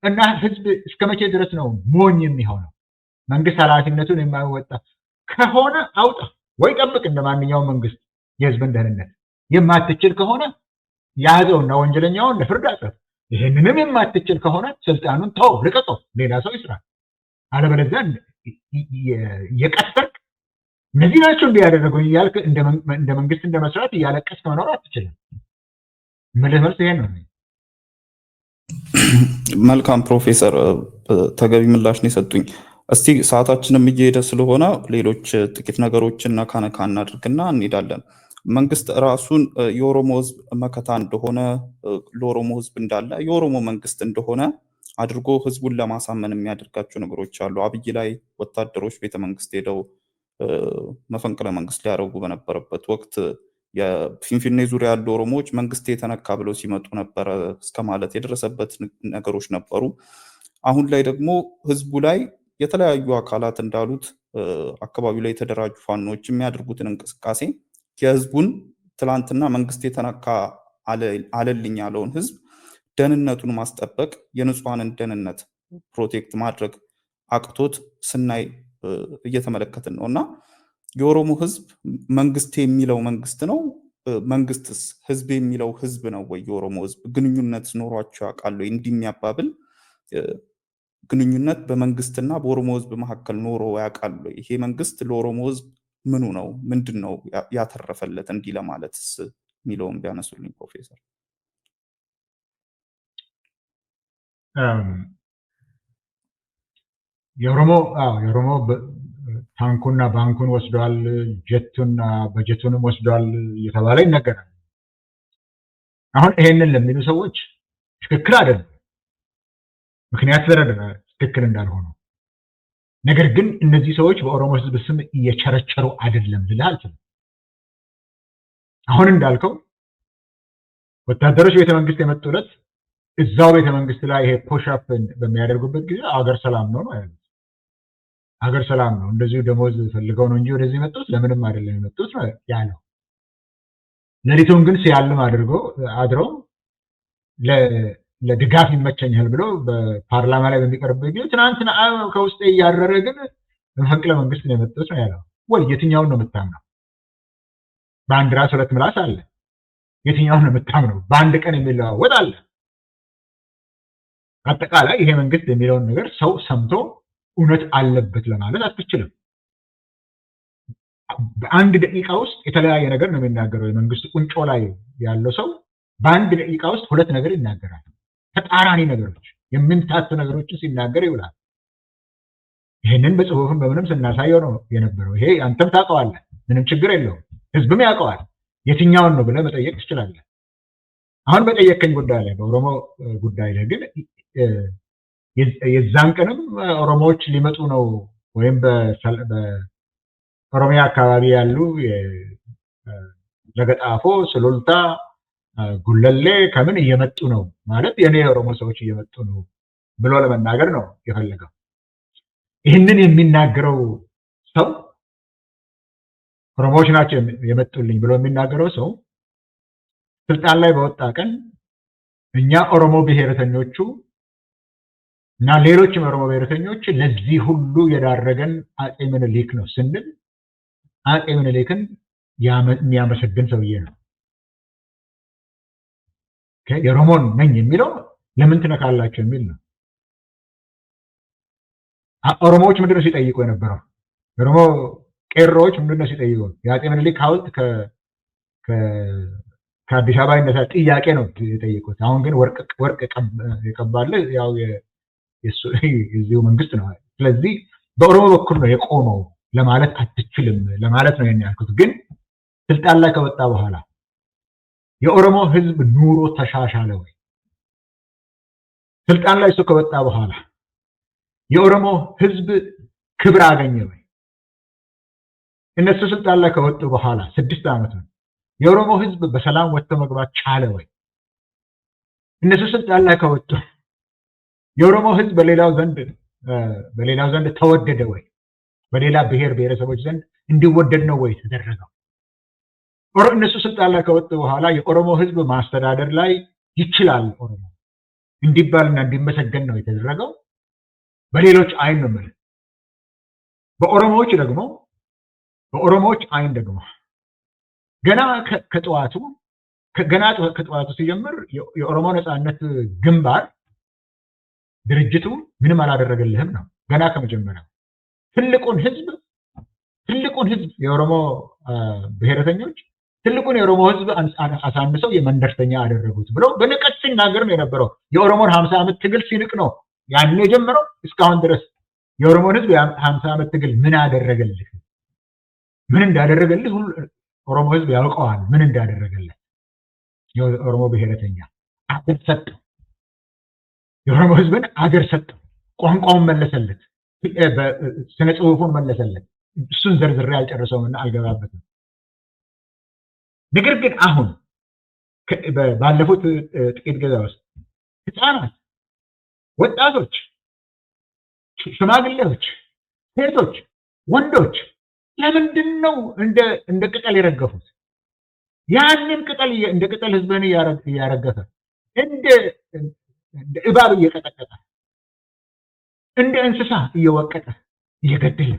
እና ህዝብ እስከ መቼ ድረስ ነው ሞኝ የሚሆነው? መንግስት ኃላፊነቱን የማይወጣ ከሆነ አውጣ ወይ ጠብቅ። እንደማንኛውም መንግስት የህዝብን ደህንነት የማትችል ከሆነ ያዘውና ወንጀለኛውን ለፍርድ አቅርብ። ይሄንንም የማትችል ከሆነ ስልጣኑን ተው፣ ልቀቀው፣ ሌላ ሰው ይስራ። አለበለዚያ እየቀሰርክ እነዚህ ናቸው እንዲያደረጉ እያልክ እንደ መንግስት እንደ መስራት እያለቀስክ መኖር አትችልም። መልስ ይሄ ነው። መልካም ፕሮፌሰር፣ ተገቢ ምላሽ ነው የሰጡኝ። እስቲ ሰዓታችንም እየሄደ ስለሆነ ሌሎች ጥቂት ነገሮችን ነካ እናድርግና እንሄዳለን። መንግስት ራሱን የኦሮሞ ህዝብ መከታ እንደሆነ ለኦሮሞ ህዝብ እንዳለ የኦሮሞ መንግስት እንደሆነ አድርጎ ህዝቡን ለማሳመን የሚያደርጋቸው ነገሮች አሉ። አብይ ላይ ወታደሮች ቤተመንግስት ሄደው መፈንቅለ መንግስት ሊያደርጉ በነበረበት ወቅት የፊንፊኔ ዙሪያ ያሉ ኦሮሞዎች መንግስት የተነካ ብለው ሲመጡ ነበረ እስከ ማለት የደረሰበት ነገሮች ነበሩ። አሁን ላይ ደግሞ ህዝቡ ላይ የተለያዩ አካላት እንዳሉት አካባቢው ላይ የተደራጁ ፋኖች የሚያደርጉትን እንቅስቃሴ የህዝቡን ትላንትና መንግስት የተነካ አለልኝ ያለውን ህዝብ ደህንነቱን ማስጠበቅ የንጹሃንን ደህንነት ፕሮቴክት ማድረግ አቅቶት ስናይ እየተመለከትን ነው። እና የኦሮሞ ህዝብ መንግስት የሚለው መንግስት ነው መንግስትስ ህዝብ የሚለው ህዝብ ነው ወይ? የኦሮሞ ህዝብ ግንኙነት ኖሯቸው ያውቃሉ? እንዲህ የሚያባብል ግንኙነት በመንግስትና በኦሮሞ ህዝብ መካከል ኖሮ ያውቃሉ? ይሄ መንግስት ለኦሮሞ ህዝብ ምኑ ነው? ምንድን ነው ያተረፈለት እንዲህ ለማለትስ የሚለውን ቢያነሱልኝ ፕሮፌሰር። የኦሮሞ ታንኩና ባንኩን ወስዷል፣ በጀቱንም ወስዷል እየተባለ ይነገራል። አሁን ይሄንን ለሚሉ ሰዎች ትክክል አይደለም፣ ምክንያት ተደረገ ትክክል እንዳልሆነ። ነገር ግን እነዚህ ሰዎች በኦሮሞ ህዝብ ስም እየቸረቸሩ አይደለም ልልህ አልችልም። አሁን እንዳልከው ወታደሮች ቤተመንግስት የመጡለት እዛው ቤተመንግስት ላይ ይሄ ፑሽአፕ በሚያደርጉበት ጊዜ አገር ሰላም ነው ያሉት። አገር ሰላም ነው፣ እንደዚሁ ደሞዝ ፈልገው ነው እንጂ ወደዚህ የመጡት ለምንም አይደለም የመጡት ነው ያለው። ሌሊቱን ግን ሲያልም አድረው ለድጋፍ ይመቸኛል ብሎ በፓርላማ ላይ በሚቀርብበት ጊዜ ትናንትና ከውስጥ እያረረ ግን መፈንቅለ መንግስት ነው የመጡት ነው ያለው። ወይ የትኛውን ነው የምታምነው? በአንድ ራስ ሁለት ምላስ አለ። የትኛውን ነው የምታምነው? በአንድ ቀን የሚለዋወጥ አለ። አጠቃላይ ይሄ መንግስት የሚለውን ነገር ሰው ሰምቶ እውነት አለበት ለማለት አትችልም። በአንድ ደቂቃ ውስጥ የተለያየ ነገር ነው የሚናገረው። የመንግስት ቁንጮ ላይ ያለው ሰው በአንድ ደቂቃ ውስጥ ሁለት ነገር ይናገራል። ተቃራኒ ነገሮች፣ የሚምታቱ ነገሮችን ሲናገር ይውላል። ይህንን በጽሁፍም በምንም ስናሳየው ነው የነበረው። ይሄ አንተም ታውቀዋለህ፣ ምንም ችግር የለውም። ህዝብም ያውቀዋል። የትኛውን ነው ብለህ መጠየቅ ትችላለህ። አሁን በጠየቀኝ ጉዳይ ላይ በኦሮሞ ጉዳይ ላይ ግን የዛን ቀንም ኦሮሞዎች ሊመጡ ነው ወይም በኦሮሚያ አካባቢ ያሉ ለገጣፎ፣ ሱሉልታ፣ ጉለሌ ከምን እየመጡ ነው ማለት የኔ የኦሮሞ ሰዎች እየመጡ ነው ብሎ ለመናገር ነው የፈለገው። ይህንን የሚናገረው ሰው ኦሮሞዎች ናቸው የመጡልኝ ብሎ የሚናገረው ሰው ስልጣን ላይ በወጣ ቀን እኛ ኦሮሞ ብሔረተኞቹ እና ሌሎችም ኦሮሞ ብሔረተኞች ለዚህ ሁሉ የዳረገን አጼ ምኒልክ ነው ስንል አጼ ምኒልክን የሚያመሰግን ሰውዬ ነው። የኦሮሞን ነኝ የሚለው ለምን ትነካላቸው የሚል ነው። ኦሮሞዎች ምንድነው ሲጠይቁ የነበረው? ኦሮሞ ቄሮዎች ምንድነው ሲጠይቁ? የአጼ ምኒልክ ሐውልት ከአዲስ አበባ ይነሳ ጥያቄ ነው የጠየቁት። አሁን ግን ወርቅ የቀባለ ያው የዚሁ መንግስት ነው። ስለዚህ በኦሮሞ በኩል ነው የቆመው ለማለት አትችልም ለማለት ነው ያልኩት። ግን ስልጣን ላይ ከወጣ በኋላ የኦሮሞ ህዝብ ኑሮ ተሻሻለ ወይ? ስልጣን ላይ እሱ ከወጣ በኋላ የኦሮሞ ህዝብ ክብር አገኘ ወይ? እነሱ ስልጣን ላይ ከወጡ በኋላ 6 ዓመት ነው የኦሮሞ ህዝብ በሰላም ወጥቶ መግባት ቻለ ወይ? እነሱ ስልጣን ላይ ከወጡ የኦሮሞ ህዝብ በሌላው ዘንድ ተወደደ ወይ? በሌላ ብሔር ብሔረሰቦች ዘንድ እንዲወደድ ነው ወይ ተደረገው? እነሱ ስልጣን ላይ ከወጡ በኋላ የኦሮሞ ህዝብ ማስተዳደር ላይ ይችላል ኦሮሞ እንዲባልና እንዲመሰገን ነው የተደረገው? በሌሎች አይን ነው ማለት። በኦሮሞዎች አይን ደግሞ ገና ከጠዋቱ ሲጀምር የኦሮሞ ነፃነት ግንባር ድርጅቱ ምንም አላደረገልህም ነው። ገና ከመጀመሪያው ትልቁን ህዝብ የኦሮሞ ብሔረተኞች ትልቁን የኦሮሞ ህዝብ አሳንሰው የመንደርተኛ አደረጉት ብሎ በንቀት ሲናገር ነው የነበረው። የኦሮሞን 50 ዓመት ትግል ሲንቅ ነው ያን የጀመረው። እስካሁን ድረስ የኦሮሞን ህዝብ 50 ዓመት ትግል ምን አደረገልህ? ምን እንዳደረገልህ ኦሮሞ ህዝብ ያውቀዋል። ምን እንዳደረገለት የኦሮሞ ብሔረተኛ አገር ሰጠው። የኦሮሞ ህዝብን አገር ሰጠው። ቋንቋውን መለሰለት፣ ስነ ጽሁፉን መለሰለት። እሱን ዘርዝሬ አልጨርሰውምና አልገባበትም። ነገር ግን አሁን ባለፉት ጥቂት ጊዜ ውስጥ ህፃናት፣ ወጣቶች፣ ሽማግሌዎች፣ ሴቶች፣ ወንዶች ለምንድን ነው እንደ ቅጠል የረገፉት? ያንን ቅጠል እንደ ቅጠል ህዝብን እያረገፈ እንደ እባብ እየቀጠቀጠ እንደ እንስሳ እየወቀጠ እየገደለ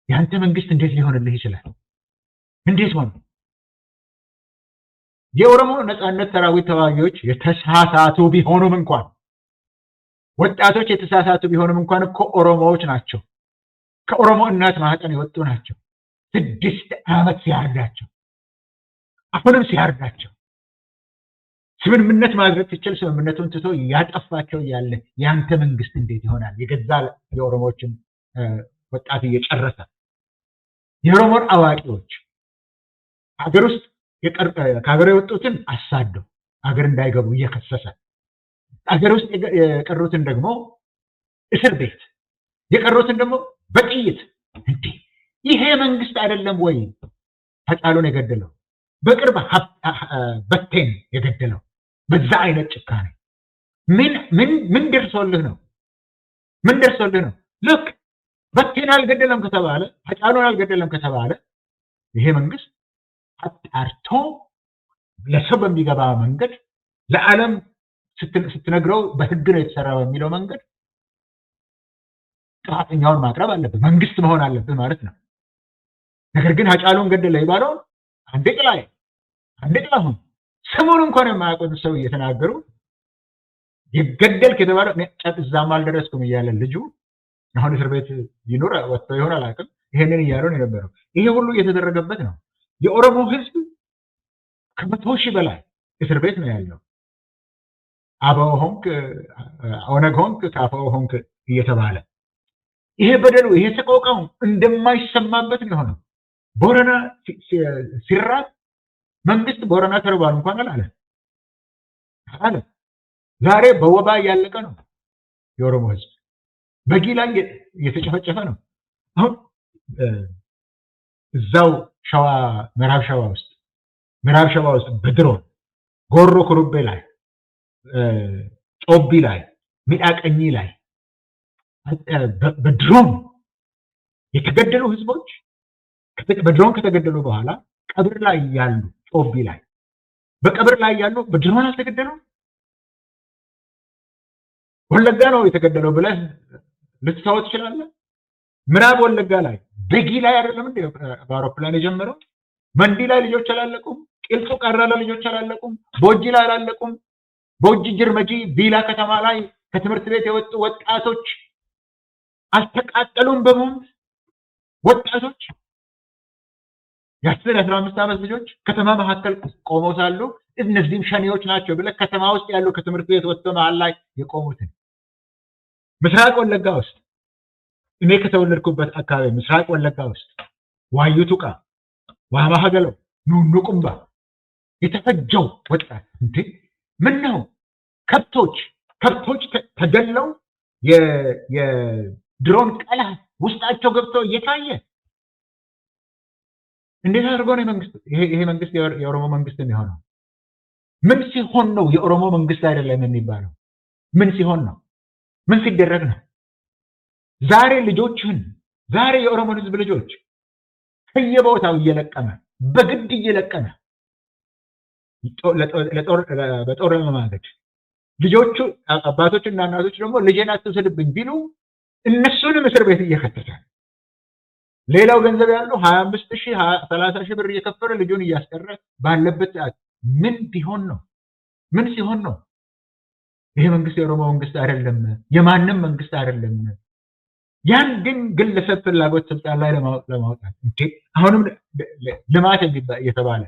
ያንተ መንግስት እንዴት ሊሆንልህ ይችላል? እንዴት ሆነ? የኦሮሞ ነጻነት ሰራዊት ተዋጊዎች የተሳሳቱ ቢሆኑም እንኳን ወጣቶች የተሳሳቱ ቢሆኑም እንኳን እኮ ኦሮሞዎች ናቸው። ከኦሮሞ እናት ማህፀን የወጡ ናቸው። 6 ዓመት ሲያርዳቸው አሁንም ሲያርዳቸው ስምምነት ማድረግ ሲችል ስምምነቱን ትቶ ያጠፋቸው ያለ ያንተ መንግስት እንዴት ይሆናል? የገዛ የኦሮሞዎችን ወጣት እየጨረሰ የኦሮሞን አዋቂዎች ሀገር ውስጥ ከሀገር የወጡትን አሳደው ሀገር እንዳይገቡ እየከሰሰ ሀገር ውስጥ የቀሩትን ደግሞ እስር ቤት የቀሩትን ደግሞ በጥይት እንዴ! ይሄ መንግስት አይደለም ወይ ሃጫሉን የገደለው? በቅርብ በቴን የገደለው በዛ አይነት ጭካኔ ምን ደርሶልህ ነው? ምን ደርሶልህ ነው? ልክ በቴን አልገደለም ከተባለ ሃጫሉን አልገደለም ከተባለ ይሄ መንግስት አጣርቶ ለሰው በሚገባ መንገድ ለዓለም ስትነግረው በህግ ነው የተሰራ በሚለው መንገድ ጥፋተኛውን ማቅረብ አለብህ፣ መንግስት መሆን አለብህ ማለት ነው። ነገር ግን ሃጫሉን ገደለ ይባለው አንዴ ጥላሁን ስሙን እንኳን የማያውቁት ሰው እየተናገሩ ይገደልክ የተባለው እዛም አልደረስኩም እያለ ልጁ አሁን እስር ቤት ይኖር ወጥቶ ይሆን አላውቅም። ይሄንን እያሉ ነው የነበረው። ይሄ ሁሉ እየተደረገበት ነው። የኦሮሞ ህዝብ ከ100 ሺህ በላይ እስር ቤት ነው ያለው። አበው ሆንክ ኦነግ ሆንክ ካፈው ሆንክ እየተባለ ይሄ በደሉ ይሄ ሰቆቃው እንደማይሰማበት ነው የሆነው። ቦረና ሲራብ መንግስት ቦረና ተርቧል እንኳን አላለ። ዛሬ በወባ እያለቀ ነው የኦሮሞ ህዝብ። በጊ ላይ እየተጨፈጨፈ ነው። አሁን እዛው ምዕራብ ሸዋ ውስጥ በድሮን ጎሮ ኩሩቤ ላይ ጮቢ ላይ ሚዳቀኝ ላይ በድሮን የተገደሉ ህዝቦች በድሮን ከተገደሉ በኋላ ቀብር ላይ ያሉ ጮቢ ላይ በቀብር ላይ ያሉ በድሮን አልተገደሉም። ወለጋ ነው የተገደለው ብለህ ልትታወት ትችላለህ። ምዕራብ ወለጋ ላይ በጊ ላይ አይደለም እንዴ በአውሮፕላን የጀመረው? መንዲ ላይ ልጆች አላለቁም? ቂልጡ ቀራ ላይ ልጆች አላለቁም? ቦጂ ላይ አላለቁም? ቦጂ ጅርመጂ ቢላ ከተማ ላይ ከትምህርት ቤት የወጡ ወጣቶች አልተቃጠሉም? በቦምብ ወጣቶች የ10-15 ዓመት ልጆች ከተማ መካከል ቆመው ሳሉ እነዚህም ሸኔዎች ናቸው ብለህ ከተማ ውስጥ ያሉ ከትምህርት ቤት ወጥተው መሀል ላይ የቆሙትን ምስራቅ ወለጋ ውስጥ እኔ ከተወለድኩበት አካባቢ ምስራቅ ወለጋ ውስጥ ዋዩ ቱቃ፣ ዋማ ሀገለው፣ ኑኑ ቁምባ የተፈጀው ወጣት እንዴ! ምን ነው ከብቶች ተገለው የድሮን ቀላ ውስጣቸው ገብቶ እየታየ እንዴት አድርጎ ነው ይሄ መንግስት የኦሮሞ መንግስት የሚሆነው? ምን ሲሆን ነው የኦሮሞ መንግስት አይደለም የሚባለው? ምን ሲሆን ነው? ምን ሲደረግ ነው? ዛሬ የኦሮሞ ህዝብ ልጆች ከየቦታው እየለቀመ በግድ እየለቀመ በጦር ለመማገድ ልጆቹ አባቶችና እናቶች ደግሞ ልጄን አትውሰድብኝ ቢሉ እነሱንም እስር ቤት እየከተተ ሌላው ገንዘብ ያለው 25,000 30,000 ብር እየከፈለ ልጁን እያስቀረ ባለበት ሰዓት ምን ቢሆን ነው? ምን ሲሆን ነው? ይሄ መንግስት የኦሮሞ መንግስት አይደለም፣ የማንም መንግስት አይደለም። ያን ግን ግለሰብ ፍላጎት ስልጣን ላይ ለማውጣት እንዴ! አሁንም ልማት እየተባለ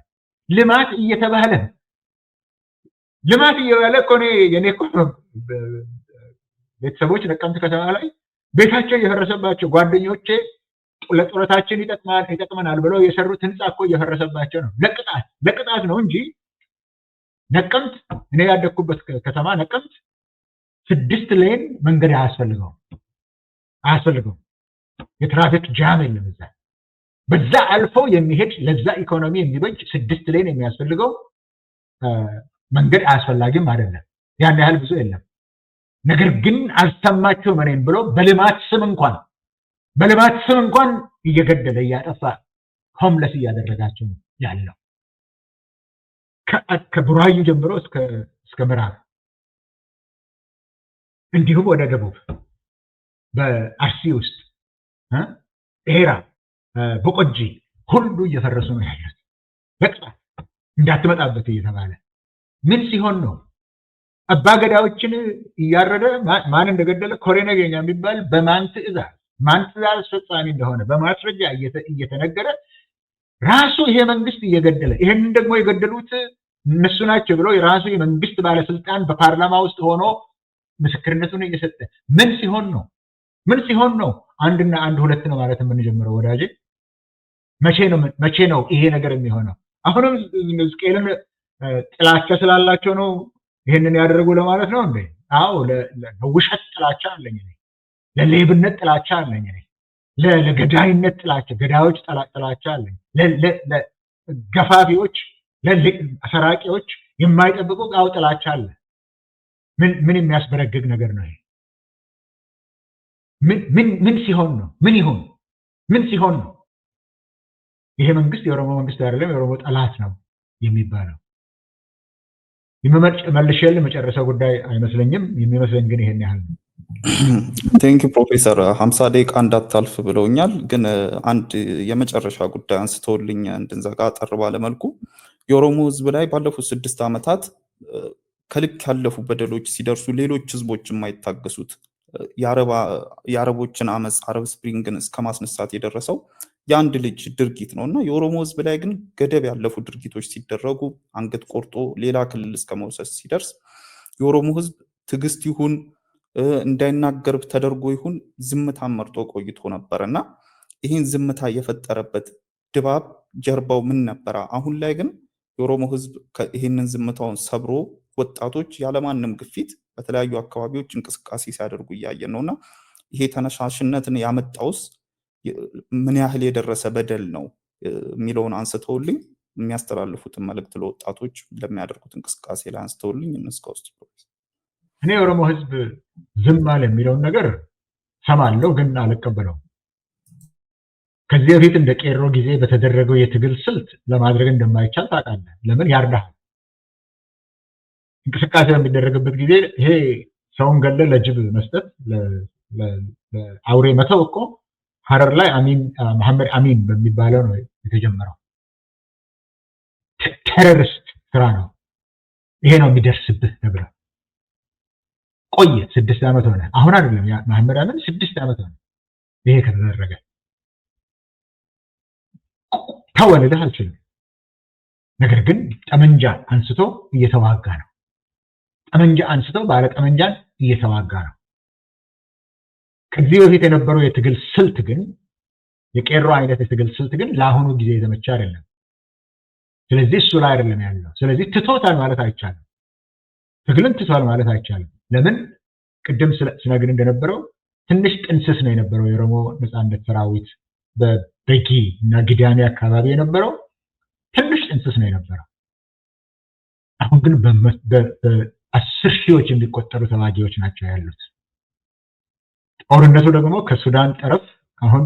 እኮ የኔ እኮ ቤተሰቦች ነቀምት ከተማ ላይ ቤታቸው እየፈረሰባቸው ጓደኞቼ ለጦረታችን ይጠቅመናል ብለው የሰሩት ህንፃ እኮ እየፈረሰባቸው ነው። ለቅጣት ነው እንጂ ነቀምት እኔ ያደግኩበት ከተማ ነቀምት 6 ሌን መንገድ አያስፈልገውም። የትራፊክ ጃም የለም እዛ። በዛ አልፎ የሚሄድ ለዛ ኢኮኖሚ የሚበጅ 6 ሌን የሚያስፈልገው መንገድ አያስፈልግም አይደለም። ያን ያህል ብዙ የለም። ነገር ግን አልሰማችሁም እኔን ብሎ በልማት ስም እንኳን እየገደለ እያጠፋ ሆምለስ እያደረጋቸው ያለው ከቡራዩ ጀምሮ እስከ ምዕራብ እንዲሁም ወደ ደቡብ በአርሲ ውስጥ ኤራ፣ ቦቆጂ ሁሉ እየፈረሱ ነው ያሉት። እንዳትመጣበት እየተባለ ምን ሲሆን ነው? አባገዳዎችን እያረደ ማን እንደገደለ ኮሬ ነገኛ የሚባል በማን ትዕዛዝ አስፈጻሚ እንደሆነ በማስረጃ እየተነገረ ራሱ ይሄ መንግስት እየገደለ ይሄንን ደግሞ የገደሉት እነሱ ናቸው ብሎ የራሱ የመንግስት ባለስልጣን በፓርላማ ውስጥ ሆኖ ምስክርነቱን እየሰጠ ምን ሲሆን ነው አንድና አንድ ሁለት ነው ማለት የምንጀምረው? ወዳጄ መቼ ነው ይሄ ነገር የሚሆነው? አሁንም ሕዝቅኤልን ጥላቻ ስላላቸው ነው ይሄንን ያደረጉ ለማለት ነው እንዴ? አዎ ለውሸት ጥላቻ አለኝ እኔ፣ ለሌብነት ጥላቻ አለኝ እኔ፣ ለገዳይነት ጥላቻ ገዳዮች ጥላቻ አለኝ፣ ለገፋፊዎች ለሰራቂዎች የማይጠብቁ ጥላቻ አለ። ምን የሚያስበረግግ ነገር ነው ይሄ? ምን ሲሆን ነው? ምን ሲሆን ነው ይሄ መንግስት የኦሮሞ መንግስት አይደለም የኦሮሞ ጠላት ነው የሚባለው? መልሼ የመጨረሻው ጉዳይ አይመስለኝም። የሚመስለኝ ግን ይሄን ያህል ነው። ቴንክ ዩ ፕሮፌሰር 50 ደቂቃ እንዳታልፍ ብለውኛል። ግን አንድ የመጨረሻ ጉዳይ አንስተውልኝ እንድንዘጋ አጠር ባለመልኩ የኦሮሞ ህዝብ ላይ ባለፉት 6 ዓመታት ከልክ ያለፉ በደሎች ሲደርሱ ሌሎች ህዝቦች የማይታገሱት የአረቦችን አመፅ አረብ ስፕሪንግን እስከ ማስነሳት የደረሰው የአንድ ልጅ ድርጊት ነው እና የኦሮሞ ህዝብ ላይ ግን ገደብ ያለፉ ድርጊቶች ሲደረጉ አንገት ቆርጦ ሌላ ክልል እስከ መውሰድ ሲደርስ የኦሮሞ ህዝብ ትዕግስት ይሁን እንዳይናገር ተደርጎ ይሁን ዝምታን መርጦ ቆይቶ ነበር እና ይህን ዝምታ የፈጠረበት ድባብ ጀርባው ምን ነበር? አሁን ላይ ግን የኦሮሞ ህዝብ ይህንን ዝምታውን ሰብሮ ወጣቶች ያለማንም ግፊት በተለያዩ አካባቢዎች እንቅስቃሴ ሲያደርጉ እያየን ነውና ይሄ ተነሳሽነትን ያመጣውስ ምን ያህል የደረሰ በደል ነው የሚለውን አንስተውልኝ የሚያስተላልፉትን መልእክት ለወጣቶች ለሚያደርጉት እንቅስቃሴ ላይ አንስተውልኝ እንስካው እስቲ። እኔ የኦሮሞ ህዝብ ዝም አለ የሚለውን ነገር ሰማለሁ፣ ግን አልቀበለውም። ከዚህ በፊት እንደ ቄሮ ጊዜ በተደረገው የትግል ስልት ለማድረግ እንደማይቻል ታውቃለህ። ለምን ያርዳሃል? እንቅስቃሴ በሚደረግበት ጊዜ ይሄ ሰውን ገለ ለጅብ መስጠት ለአውሬ መተው እኮ ሀረር ላይ መሐመድ አሚን በሚባለው ነው የተጀመረው። ቴሮሪስት ስራ ነው ይሄ ነው የሚደርስብህ ተብሎ ቆየ። 6 ዓመት ሆነ። አሁን አይደለም መሐመድ አሚን 6 ዓመት ሆነ ይሄ ከተደረገ። ተወለደህ አልችልም። ነገር ግን ጠመንጃ አንስቶ እየተዋጋ ነው። ጠመንጃ አንስቶ ባለ ጠመንጃን እየተዋጋ ነው። ከዚህ በፊት የነበረው የትግል ስልት ግን የቄሮ አይነት የትግል ስልት ግን ለአሁኑ ጊዜ የተመቸ አይደለም። ስለዚህ እሱ ላይ አይደለም ያለው። ስለዚህ ትቶታል ማለት አይቻልም። ትግልን ትቷል ማለት አይቻልም። ለምን? ቅድም ስነግር እንደነበረው ትንሽ ጥንስስ ነው የነበረው የኦሮሞ ነፃነት ሰራዊት በበጊ እና ጊዳሚ አካባቢ የነበረው ትንሽ ጥንስስ ነው የነበረው። አሁን ግን በ10 ሺዎች የሚቆጠሩ ተዋጊዎች ናቸው ያሉት። ጦርነቱ ደግሞ ከሱዳን ጠረፍ አሁን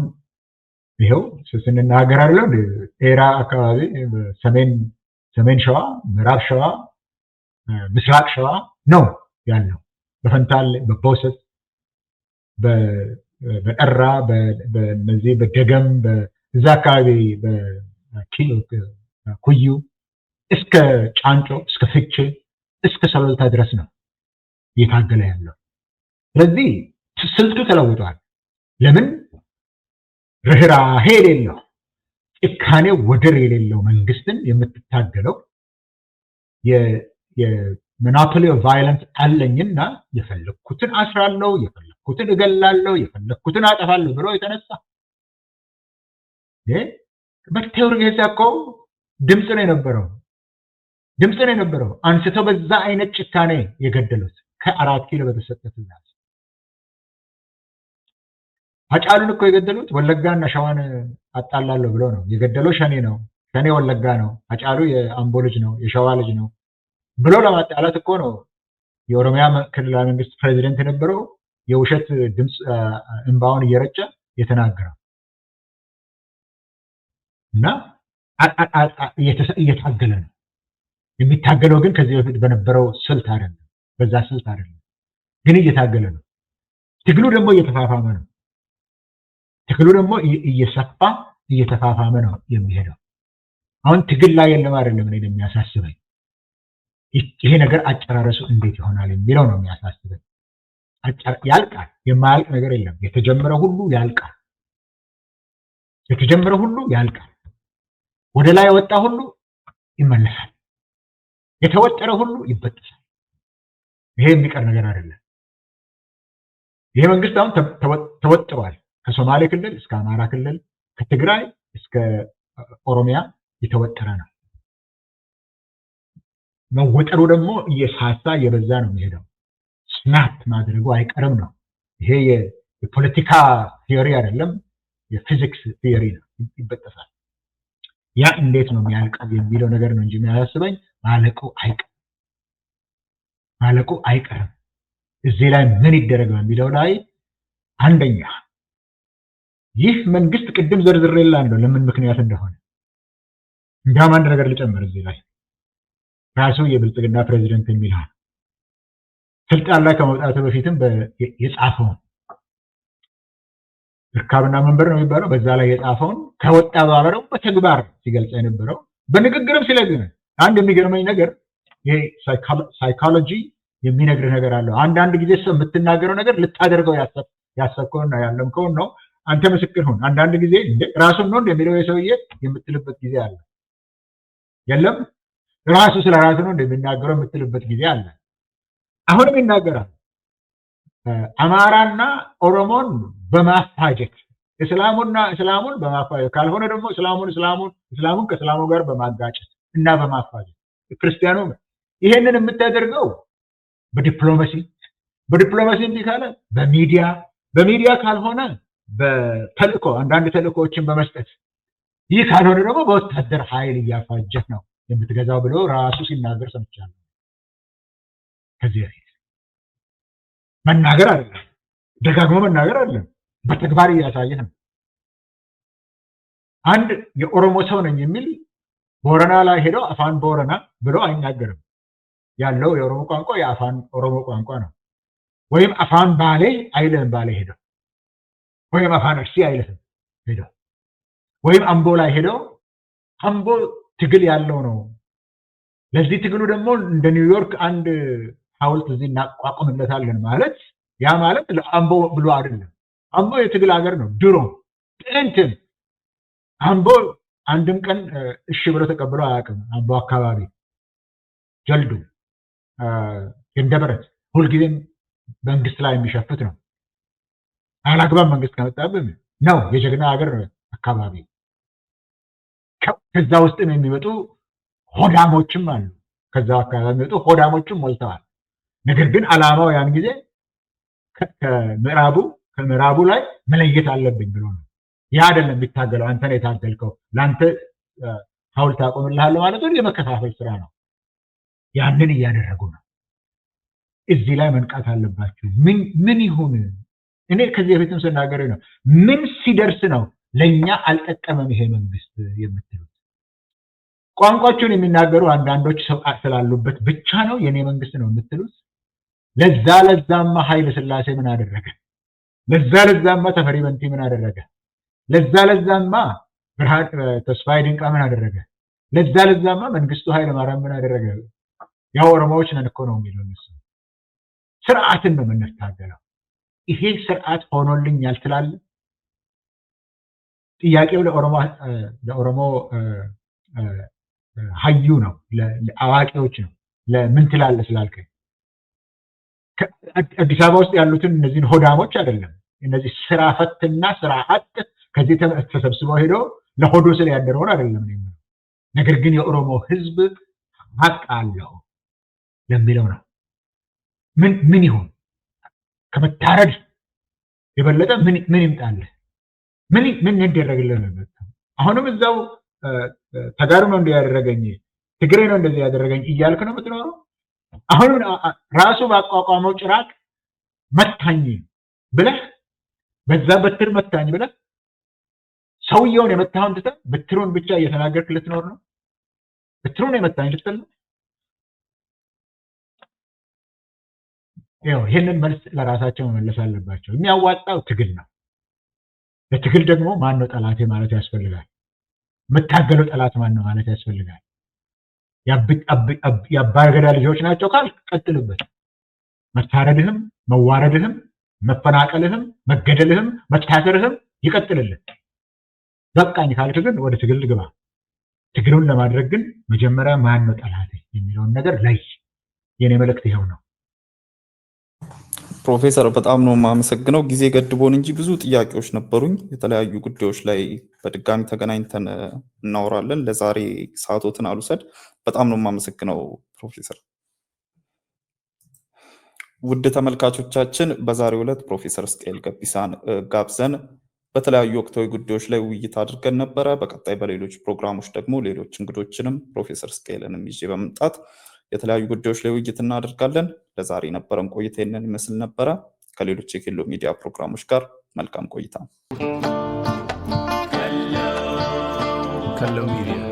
ይሄው ስንናገር አይደለም ኤራ አካባቢ ሰሜን ሸዋ፣ ምዕራብ ሸዋ፣ ምስራቅ ሸዋ ነው ያለው። በፈንታል፣ በቦሰት፣ በጠራ፣ በነዚህ በደገም በዛ አካባቢ በኩዩ እስከ ጫንጮ እስከ ፍቼ እስከ ሰሎልታ ድረስ ነው እየታገለ ያለው። ስለዚህ ስልቱ ተለውጧል። ለምን? ርህራሄ የሌለው ጭካኔ ወደር የሌለው መንግስትን የምትታገለው የሞኖፖሊ ኦፍ ቫዮለንስ አለኝና የፈለኩትን አስራለሁ፣ የፈለኩትን እገላለሁ፣ የፈለኩትን አጠፋለሁ ብሎ የተነሳ በቴዎሪ እኮ ድምፅ ነው የነበረው አንስተው በዛ አይነት ጭካኔ የገደሉት ከ4 ኪሎ በተሰጠ ትዕዛዝ። አጫሉን እኮ የገደሉት ወለጋና ሸዋን አጣላለሁ ብሎ ነው የገደለው። ሸኔ ነው፣ ሸኔ ወለጋ ነው፣ አጫሉ የአምቦ ልጅ ነው፣ የሸዋ ልጅ ነው ብሎ ለማጣላት እኮ ነው የኦሮሚያ ክልላዊ መንግስት ፕሬዚደንት የነበረው የውሸት ድምፅ እንባውን እየረጨ የተናገረው እና እየታገለ ነው። የሚታገለው ግን ከዚህ በፊት በነበረው ስልት አይደለም፣ በዛ ስልት አይደለም፣ ግን እየታገለ ነው። ትግሉ ደግሞ እየተፋፋመ ነው። ትግሉ ደግሞ እየሰፋ እየተፋፋመ ነው የሚሄደው። አሁን ትግል ላይ የለም አይደለም እኔን የሚያሳስበኝ ይሄ ነገር አጨራረሱ እንዴት ይሆናል የሚለው ነው የሚያሳስበኝ። ያልቃል፣ የማያልቅ ነገር የለም። የተጀመረ ሁሉ ያልቃል። የተጀመረ ሁሉ ያልቃል። ወደ ላይ የወጣ ሁሉ ይመለሳል። የተወጠረ ሁሉ ይበጠሳል። ይሄ የሚቀር ነገር አይደለም። ይሄ መንግስት አሁን ተወጥሯል። ከሶማሌ ክልል እስከ አማራ ክልል፣ ከትግራይ እስከ ኦሮሚያ የተወጠረ ነው። መወጠሩ ደግሞ እየሳሳ እየበዛ ነው የሚሄደው። ስናፕ ማድረጉ አይቀርም ነው። ይሄ የፖለቲካ ቲዮሪ አይደለም፣ የፊዚክስ ቲዮሪ ነው። ይበጠሳል። ያ እንዴት ነው የሚያልቀው የሚለው ነገር ነው እንጂ የሚያሳስበኝ ማለቁ አይቀርም። እዚህ ላይ ምን ይደረግ በሚለው ላይ አንደኛ ይህ መንግስት ቅድም ዘርዝሬልሃለሁ ለምን ምክንያት እንደሆነ። እንዲያውም አንድ ነገር ልጨምር እዚህ ላይ ራሱ የብልጽግና ፕሬዚደንት የሚልሃል ስልጣን ላይ ከመውጣቱ በፊትም የጻፈውን እርካብና መንበር ነው የሚባለው በዛ ላይ የጻፈውን ከወጣ በኋላ ደግሞ በተግባር ሲገልጽ የነበረው በንግግርም ስለዚህ ነው። አንድ የሚገርመኝ ነገር ይሄ ሳይኮሎጂ የሚነግር ነገር አለው። አንዳንድ ጊዜ ሰው የምትናገረው ነገር ልታደርገው ያሰብከውና ያለምከውን ነው። አንተ ምስክር ሁን። አንዳንድ ጊዜ ራሱን ነው እንደሚለው የሰውዬ የምትልበት ጊዜ አለ። የለም ራሱ ስለ ራሱ ነው እንደሚናገረው የምትልበት ጊዜ አለ። አሁንም ይናገራል። አማራና ኦሮሞን በማፋጀት እስላሙን በማፋጀት ካልሆነ ደግሞ እስላሙን ከእስላሙ ጋር በማጋጨት እና በማፋጀት ክርስቲያኑ ይሄንን የምታደርገው በዲፕሎማሲ እንዲህ ካለ በሚዲያ ካልሆነ በተልእኮ አንዳንድ ተልእኮዎችን በመስጠት ይህ ካልሆነ ደግሞ በወታደር ኃይል እያፋጀት ነው የምትገዛው ብሎ ራሱ ሲናገር ሰምቻለሁ። ከዚህ በፊት መናገር አይደለም ደጋግሞ መናገር አይደለም፣ በተግባር እያሳየ ነው። አንድ የኦሮሞ ሰው ነኝ የሚል ቦረና ላይ ሄዶ አፋን ቦረና ብሎ አይናገርም። ያለው የኦሮሞ ቋንቋ የአፋን ኦሮሞ ቋንቋ ነው። ወይም አፋን ባሌ አይልህም ባሌ ሄዶ፣ ወይም አፋን እርሲ አይልህም ሄዶ፣ ወይም አምቦ ላይ ሄዶ አምቦ ትግል ያለው ነው። ለዚህ ትግሉ ደግሞ እንደ ኒውዮርክ አንድ ሐውልት እዚህ እናቋቁምለታለን ማለት ያ ማለት ለአምቦ ብሎ አይደለም። አምቦ የትግል ሀገር ነው። ድሮ ጥንትም አምቦ አንድም ቀን እሺ ብሎ ተቀብሎ አያውቅም። አምቦ አካባቢ ጀልዱ እንደበረት ሁልጊዜም መንግስት ላይ የሚሸፍት ነው። አላግባብ መንግስት ከመጣብህ ነው የጀግና ሀገር አካባቢ። ከዛ ውስጥም የሚመጡ ሆዳሞችም አሉ። ከዛ አካባቢ የሚመጡ ሆዳሞችም ሞልተዋል። ነገር ግን አላማው ያን ጊዜ ከምዕራቡ ላይ መለየት አለብኝ ብሎ ነው። ያ አይደለም የሚታገለው። አንተ ነው የታገልከው፣ ለአንተ ሐውልት አቆምልሃለሁ ማለት ነው። የመከፋፈል ስራ ነው። ያንን እያደረጉ ነው። እዚህ ላይ መንቃት አለባችሁ። ምን ይሁን እኔ ከዚህ በፊትም ስናገር ነው ምን ሲደርስ ነው ለኛ አልጠቀመም ይሄ መንግስት የምትሉት? ቋንቋቸውን የሚናገሩ አንዳንዶች ሰው ስላሉበት ብቻ ነው የኔ መንግስት ነው የምትሉት? ለዛማ ኃይለ ሥላሴ ምን አደረገ? ለዛማ ተፈሪ በንቲ ምን አደረገ? ለዛማ ብርሃን ተስፋዬ ድንቃ ምን አደረገ? ለዛማ መንግስቱ ኃይለ ማርያም ምን አደረገ? ያው ኦሮሞዎች ነን እኮ ነው የሚለው እነሱ። ስርዓትን ነው የምንታገለው። ይሄ ስርዓት ሆኖልኛል ትላለህ? ጥያቄው ለኦሮሞ ሀዩ ነው፣ ለአዋቂዎች ነው። ለምን ትላለህ ስላልከኝ አዲስ አበባ ውስጥ ያሉትን እነዚህን ሆዳሞች አይደለም። እነዚህ ስራ ፈትና ስራ አጥ ከዚህ ተሰብስበው ሄዶ ለሆዶ ስለ ያደረውን አይደለም ነው። ነገር ግን የኦሮሞ ህዝብ ሀቅ አለው ለሚለው ነው። ምን ይሁን ከመታረድ የበለጠ ምን ይምጣልህ? ምን ይደረግልህ ነው? አሁንም እዛው ተጋሩ ነው እንዲያደረገኝ ትግሬ ነው እንደዚህ ያደረገኝ እያልክ ነው የምትኖረው? አሁንም ራሱ ባቋቋመው ጭራቅ መታኝ ብለህ በዛ በትር መታኝ ብለህ ሰውየውን የመታውን ትተህ በትሩን ብቻ እየተናገርክ ልትኖር ነው? በትሩን የመታኝ ልትል ነው? ይህንን መልስ ለራሳቸው መመለስ አለባቸው። የሚያዋጣው ትግል ነው። ለትግል ደግሞ ማን ነው ጠላቴ ማለት ያስፈልጋል። የምታገለው ጠላት ማን ነው ማለት ያስፈልጋል። የአባገዳ ልጆች ናቸው ካልክ ቀጥልበት። መታረድህም፣ መዋረድህም፣ መፈናቀልህም፣ መገደልህም፣ መታሰርህም ይቀጥልልህ። በቃኝ ካልክ ግን ወደ ትግል ግባ። ትግሉን ለማድረግ ግን መጀመሪያ ማን ነው ጠላትህ የሚለውን ነገር ላይ የኔ መልእክት ይኸው ነው። ፕሮፌሰር በጣም ነው የማመሰግነው። ጊዜ ገድቦን እንጂ ብዙ ጥያቄዎች ነበሩኝ። የተለያዩ ጉዳዮች ላይ በድጋሚ ተገናኝተን እናወራለን። ለዛሬ ሰዓቶትን አልውሰድ። በጣም ነው የማመሰግነው ፕሮፌሰር። ውድ ተመልካቾቻችን በዛሬው ዕለት ፕሮፌሰር እስቃኤል ገቢሳን ጋብዘን በተለያዩ ወቅታዊ ጉዳዮች ላይ ውይይት አድርገን ነበረ። በቀጣይ በሌሎች ፕሮግራሞች ደግሞ ሌሎች እንግዶችንም ፕሮፌሰር እስቃኤልንም ይዤ በመምጣት የተለያዩ ጉዳዮች ላይ ውይይት እናደርጋለን። ለዛሬ የነበረን ቆይታ ይህንን ይመስል ነበረ። ከሌሎች የኬሎ ሚዲያ ፕሮግራሞች ጋር መልካም ቆይታ። Hello Media